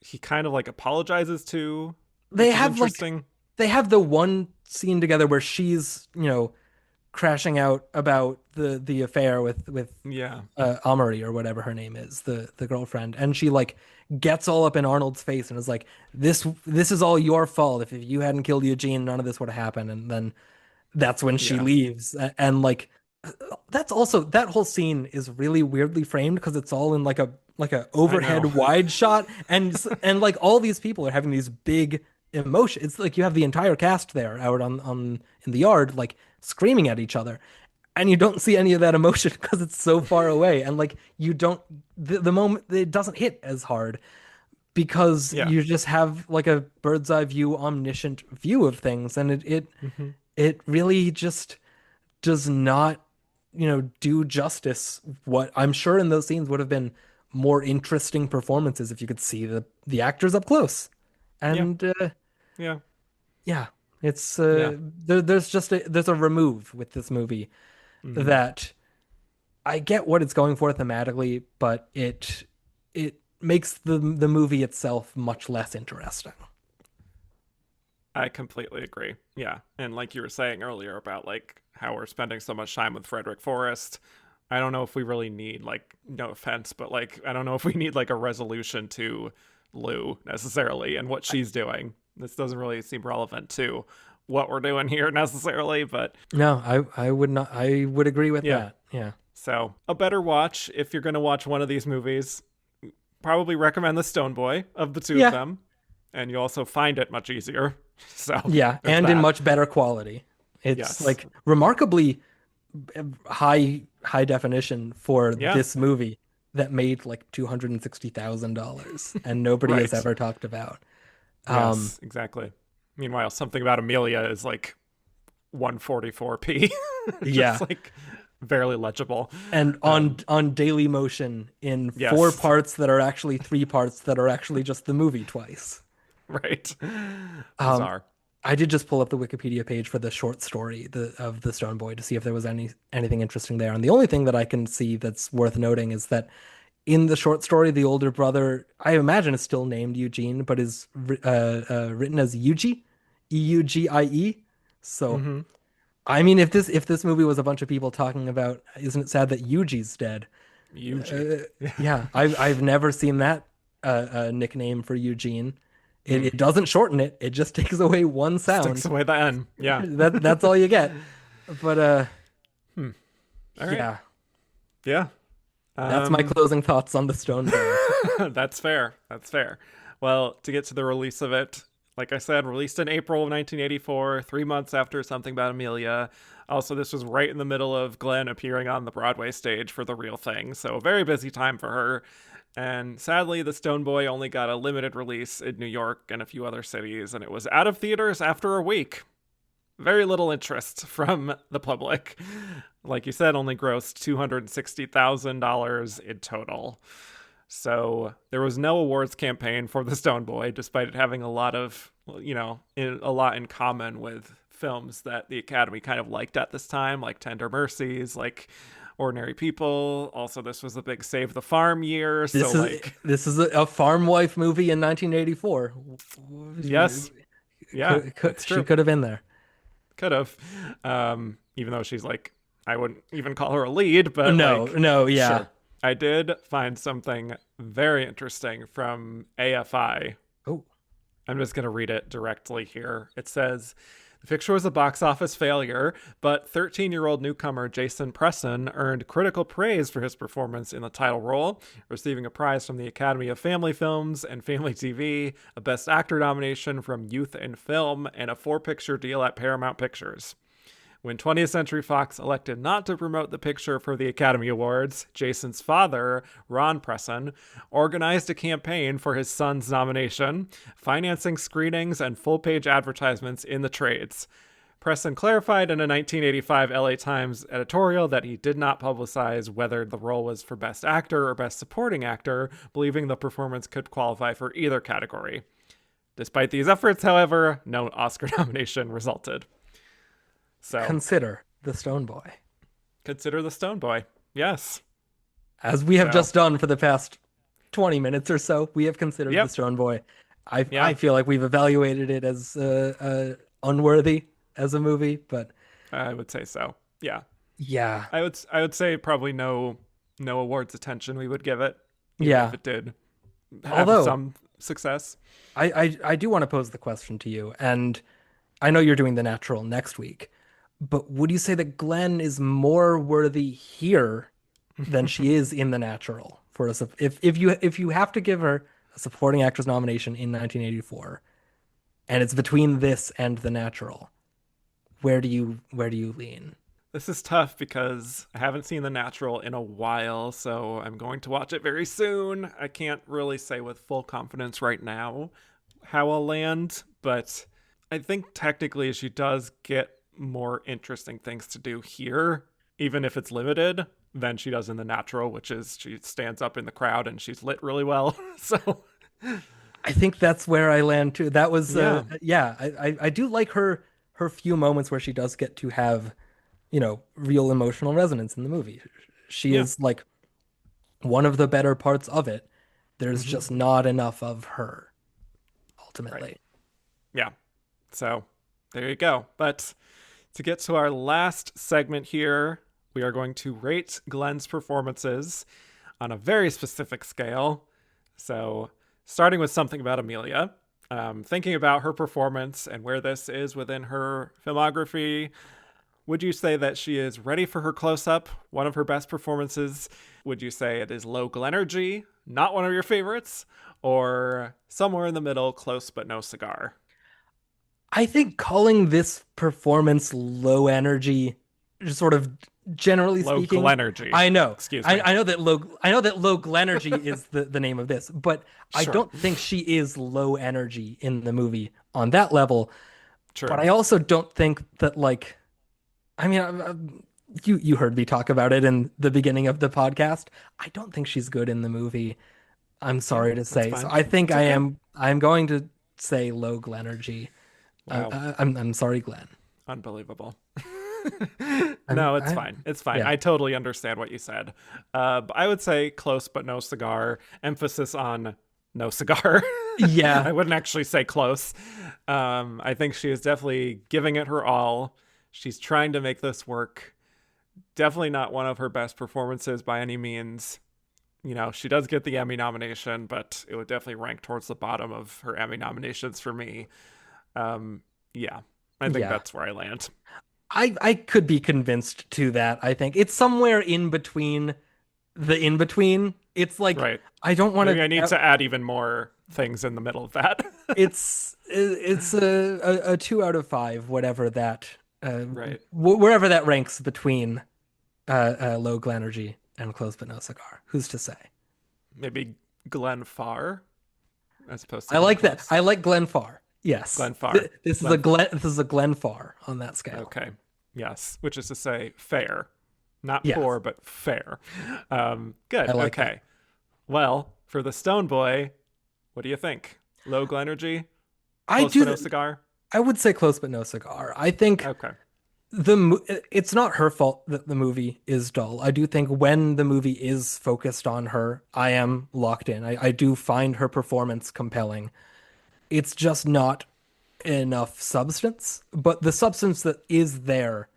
Speaker 1: he kind of like apologizes to,
Speaker 3: They
Speaker 1: which is
Speaker 3: have like
Speaker 1: interesting.
Speaker 3: they have the one scene together where she's, crashing out about the affair with
Speaker 1: Yeah.
Speaker 3: Amory or whatever her name is, the girlfriend, and she like gets all up in Arnold's face and is like, this is all your fault. If you hadn't killed Eugene, none of this would have happened. And then that's when she
Speaker 1: Yeah.
Speaker 3: leaves. And like that's also that whole scene is really weirdly framed because it's all in like a
Speaker 1: I
Speaker 3: overhead
Speaker 1: know.
Speaker 3: wide shot, and like all these people are having these big emotions. It's like you have the entire cast there out on in the yard like screaming at each other, and you don't see any of that emotion because it's so far away, and like you don't the moment it doesn't hit as hard because
Speaker 1: Yeah.
Speaker 3: you just have like a bird's eye view omniscient view of things, and
Speaker 1: Hmm.
Speaker 3: it really just does not, do justice. What I'm sure in those scenes would have been more interesting performances if you could see the actors up close.
Speaker 1: Yeah.
Speaker 3: And
Speaker 1: Yeah.
Speaker 3: yeah, it's
Speaker 1: Yeah.
Speaker 3: there's a remove with this movie
Speaker 1: Hmm.
Speaker 3: that I get what it's going for thematically, but it makes the movie itself much less interesting.
Speaker 1: I completely agree. Yeah. And like you were saying earlier about like how we're spending so much time with Frederick Forrest, I don't know if we really need like no offense, but like I don't know if we need like a resolution to Lou necessarily and what she's doing. This doesn't really seem relevant to what we're doing here necessarily, but
Speaker 3: No, I would not. I would agree with
Speaker 1: yeah.
Speaker 3: that. Yeah.
Speaker 1: So, a better watch if you're going to watch one of these movies. Probably recommend the Stone Boy of the two of
Speaker 3: Yeah.
Speaker 1: them, and you also find it much easier. So,
Speaker 3: Yeah,
Speaker 1: there's
Speaker 3: and in
Speaker 1: that.
Speaker 3: much better quality. It's
Speaker 1: Yes.
Speaker 3: like remarkably high definition for
Speaker 1: Yeah.
Speaker 3: this movie that made like $260,000 and nobody has
Speaker 1: Right.
Speaker 3: ever talked about. Um,
Speaker 1: Yes, exactly. Meanwhile, something about Amelia is like 144p,
Speaker 3: yeah,
Speaker 1: just like barely legible.
Speaker 3: and
Speaker 1: Um,
Speaker 3: on Daily Motion in four
Speaker 1: yes,
Speaker 3: parts that are actually three parts that are actually just the movie twice.
Speaker 1: right.
Speaker 3: Um,
Speaker 1: Bizarre.
Speaker 3: I did just pull up the Wikipedia page for the short story of the Stone Boy to see if there was anything interesting there. And the only thing that I can see that's worth noting is that in the short story, the older brother, I imagine, is still named Eugene, but is written as Yuji, Eugie. So,
Speaker 1: Mm-hmm.
Speaker 3: I mean, if this movie was a bunch of people talking about, isn't it sad that Yuji's dead?
Speaker 1: Yuji.
Speaker 3: Uh, yeah, I've never seen that nickname for Eugene. It doesn't shorten it. It just takes away one
Speaker 1: Sticks
Speaker 3: sound.
Speaker 1: away the N. Yeah.
Speaker 3: That's all you get. But
Speaker 1: Hmm. All right.
Speaker 3: yeah,
Speaker 1: Yeah.
Speaker 3: that's my
Speaker 1: Um,
Speaker 3: closing thoughts on the Stone Boy.
Speaker 1: That's fair. That's fair. Well, to get to the release of it, like I said, released in April of 1984, 3 months after Something About Amelia. Also, this was right in the middle of Glenn appearing on the Broadway stage for The Real Thing, so a very busy time for her. And sadly, The Stone Boy only got a limited release in New York and a few other cities, and it was out of theaters after a week. Very little interest from the public. Like you said, only grossed $260,000 in total. So there was no awards campaign for the Stone Boy, despite it having a lot of, a lot in common with films that the Academy kind of liked at this time, like Tender Mercies, like Ordinary People. Also, this was the big Save the Farm year. So,
Speaker 3: This is
Speaker 1: like,
Speaker 3: this is a farm wife movie in 1984.
Speaker 1: yes, yeah, that's
Speaker 3: She
Speaker 1: true.
Speaker 3: could have been there.
Speaker 1: Could have. Even though she's like, I wouldn't even call her a lead, but
Speaker 3: No,
Speaker 1: like,
Speaker 3: no, yeah.
Speaker 1: sure. I did find something very interesting from AFI.
Speaker 3: Oh,
Speaker 1: I'm just going to read it directly here. It says the picture was a box office failure, but 13-year-old newcomer Jason Presson earned critical praise for his performance in the title role, receiving a prize from the Academy of Family Films and Family TV, a Best Actor nomination from Youth in Film, and a 4-picture deal at Paramount Pictures. When 20th Century Fox elected not to promote the picture for the Academy Awards, Jason's father, Ron Presson, organized a campaign for his son's nomination, financing screenings and full-page advertisements in the trades. Preston clarified in a 1985 LA Times editorial that he did not publicize whether the role was for Best Actor or Best Supporting Actor, believing the performance could qualify for either category. Despite these efforts, however, no Oscar nomination resulted. So
Speaker 3: Consider the Stone Boy.
Speaker 1: Consider the Stone Boy. Yes.
Speaker 3: As we have just done for the past 20 minutes or so, we have considered the Stone Boy. I feel like we've evaluated it as unworthy as a movie, but
Speaker 1: I would say so. Yeah.
Speaker 3: Yeah.
Speaker 1: I would say probably no awards attention we would give it. If it did have some success.
Speaker 3: I do want to pose the question to you, and I know you're doing The Natural next week, but would you say that Glenn is more worthy here than she is in The Natural? For us, if you have to give her a supporting actress nomination in 1984, and it's between this and The Natural, where do you lean?
Speaker 1: This is tough because I haven't seen The Natural in a while, so I'm going to watch it very soon. I can't really say with full confidence right now how I'll land, but I think technically she does get more interesting things to do here, even if it's limited, than she does in The Natural, which is she stands up in the crowd and she's lit really well. So
Speaker 3: I think that's where I land too. That was I do like her few moments where she does get to have, real emotional resonance in the movie. She is like one of the better parts of it. There's just not enough of her ultimately.
Speaker 1: Right. Yeah. So there you go. But to get to our last segment here, we are going to rate Glenn's performances on a very specific scale. So starting with Something About Amelia, thinking about her performance and where this is within her filmography, would you say that she is ready for her close-up, one of her best performances? Would you say it is low Glenergy, not one of your favorites, or somewhere in the middle, close but no cigar?
Speaker 3: I think calling this performance low energy, just sort of generally speaking,
Speaker 1: low Glenergy.
Speaker 3: I know.
Speaker 1: Excuse me.
Speaker 3: I know that low Glenergy is the name of this, but sure. I don't think she is low energy in the movie on that level.
Speaker 1: True.
Speaker 3: But I also don't think that you heard me talk about it in the beginning of the podcast. I don't think she's good in the movie. I'm sorry to say. So I think I'm going to say low Glenergy.
Speaker 1: Wow.
Speaker 3: I'm sorry, Glenn.
Speaker 1: Unbelievable. No, it's fine. It's fine. Yeah. I totally understand what you said. I would say close but no cigar. Emphasis on no cigar.
Speaker 3: Yeah.
Speaker 1: I wouldn't actually say close. I think she is definitely giving it her all. She's trying to make this work. Definitely not one of her best performances by any means. She does get the Emmy nomination, but it would definitely rank towards the bottom of her Emmy nominations for me. I think that's where I land.
Speaker 3: I could be convinced to that. I think it's somewhere in between the in-between. It's like, right. I don't want to...
Speaker 1: I need to add even more things in the middle of that.
Speaker 3: it's a 2 out of 5, whatever that...
Speaker 1: right.
Speaker 3: Wherever that ranks between low Glenergy and close but no cigar. Who's to say?
Speaker 1: Maybe Glenn Farr, as opposed to...
Speaker 3: I like that. I like Glenn Farr. Yes.
Speaker 1: Glenn Farr.
Speaker 3: This is a Glenn Farr on that scale.
Speaker 1: Okay. Yes. Which is to say fair. Not poor, but fair. Good. Okay. That. Well, for the Stone Boy, what do you think? Low Glenergy? Close but no cigar?
Speaker 3: I would say close but no cigar. I think it's not her fault that the movie is dull. I do think when the movie is focused on her, I am locked in. I do find her performance compelling. It's just not enough substance, but the substance that is there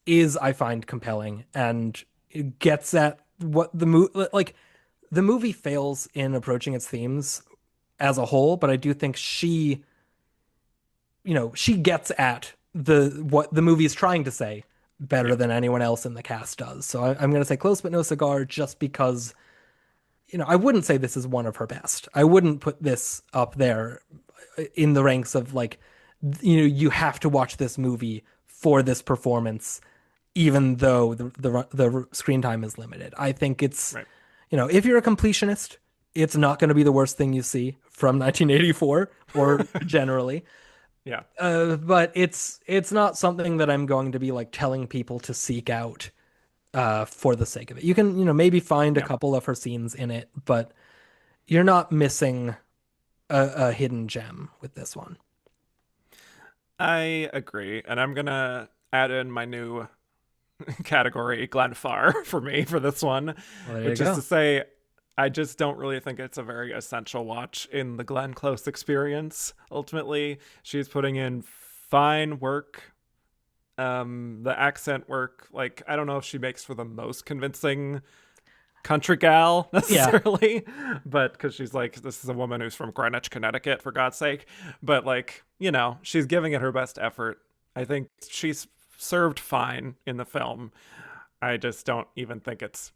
Speaker 3: is, I find, compelling, and it gets at what the movie fails in approaching its themes as a whole, but I do think she gets at what the movie is trying to say better than anyone else in the cast does. So I'm going to say close but no cigar, just because I wouldn't say this is one of her best. I wouldn't put this up there in the ranks of you have to watch this movie for this performance, even though the screen time is limited. I think it's, if you're a completionist, it's not going to be the worst thing you see from 1984 or generally.
Speaker 1: Yeah.
Speaker 3: But it's not something that I'm going to be like telling people to seek out for the sake of it. You can, maybe find a
Speaker 1: Yeah.
Speaker 3: couple of her scenes in it, but you're not missing a hidden gem with this one.
Speaker 1: I agree. And I'm going to add in my new category, Glenn Farr, for me for this one,
Speaker 3: Well, there you
Speaker 1: which is
Speaker 3: go.
Speaker 1: to say, I just don't really think it's a very essential watch in the Glenn Close experience. Ultimately, she's putting in fine work. The accent work, like, I don't know if she makes for the most convincing country gal
Speaker 3: Yeah.
Speaker 1: necessarily, but because she's like, this is a woman who's from Greenwich, Connecticut, for God's sake. But like, she's giving it her best effort. I think she's served fine in the film. I just don't even think it's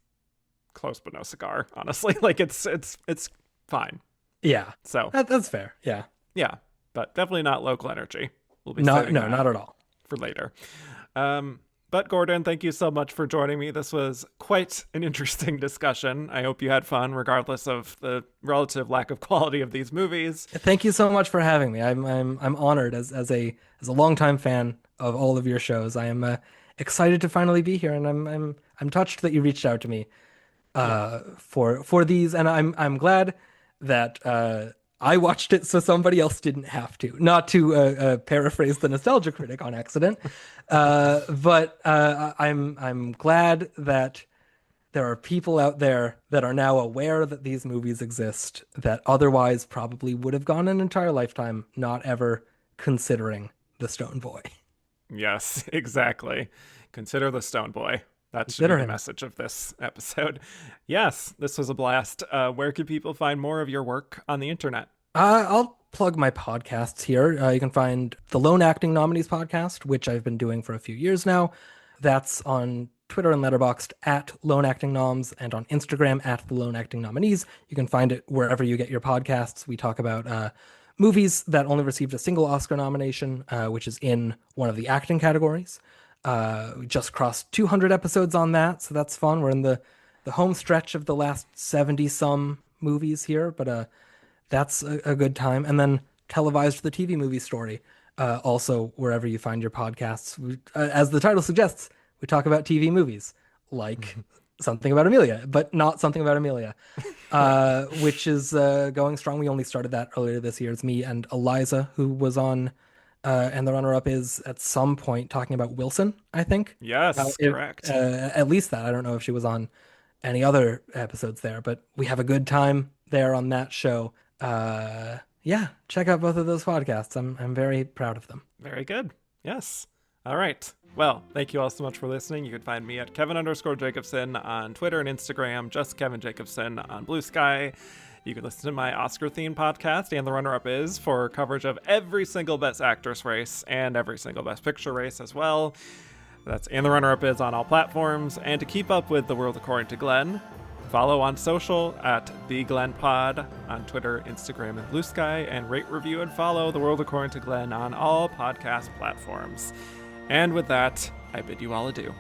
Speaker 1: close but no cigar, honestly. Like it's fine.
Speaker 3: Yeah.
Speaker 1: So
Speaker 3: That's fair. Yeah.
Speaker 1: yeah, but definitely not local energy. We'll be
Speaker 3: No,
Speaker 1: saving
Speaker 3: no,
Speaker 1: that
Speaker 3: not at all.
Speaker 1: for later. But Gordon, thank you so much for joining me. This was quite an interesting discussion. I hope you had fun, regardless of the relative lack of quality of these movies.
Speaker 3: Thank you so much for having me. I'm honored as a longtime fan of all of your shows. I am excited to finally be here, and I'm touched that you reached out to me
Speaker 1: Yeah.
Speaker 3: for these, and I'm glad that I watched it so somebody else didn't have to. Not to paraphrase the nostalgia critic on accident, but I'm glad that there are people out there that are now aware that these movies exist that otherwise probably would have gone an entire lifetime not ever considering the Stone Boy.
Speaker 1: Yes, exactly. Consider the Stone Boy. That should be
Speaker 3: Consider
Speaker 1: the
Speaker 3: him.
Speaker 1: message of this episode. Yes, this was a blast. Where can people find more of your work on the internet?
Speaker 3: I'll plug my podcasts here. You can find the Lone Acting Nominees podcast, which I've been doing for a few years now. That's on Twitter and Letterboxd at Lone Acting Noms, and on Instagram at the Lone Acting Nominees. You can find it wherever you get your podcasts. We talk about movies that only received a single Oscar nomination, which is in one of the acting categories. We just crossed 200 episodes on that, so that's fun. We're in the home stretch of the last 70 some movies here, but that's a good time. And then Televised, the TV movie story, also wherever you find your podcasts. As the title suggests, we talk about TV movies like Something About Amelia, but not Something About Amelia,
Speaker 1: Right.
Speaker 3: which is going strong. We only started that earlier this year. It's me and Eliza, who was on, and the runner-up is at some point talking about Wilson, I think.
Speaker 1: Yes, correct.
Speaker 3: At least that. I don't know if she was on any other episodes there, but we have a good time there on that show. Yeah, check out both of those podcasts. I'm very proud of them.
Speaker 1: Very good. Yes. All right. Well, thank you all so much for listening. You can find me at Kevin_Jacobsen on Twitter and Instagram, just Kevin Jacobsen on Blue Sky. You can listen to my Oscar-themed podcast, And the Runner-Up Is, for coverage of every single Best Actress race and every single Best Picture race as well. That's And the Runner-Up Is on all platforms. And to keep up with The World According to Glenn, follow on social at TheGlennPod on Twitter, Instagram, and Blue Sky, and rate, review, and follow The World According to Glenn on all podcast platforms. And with that, I bid you all adieu.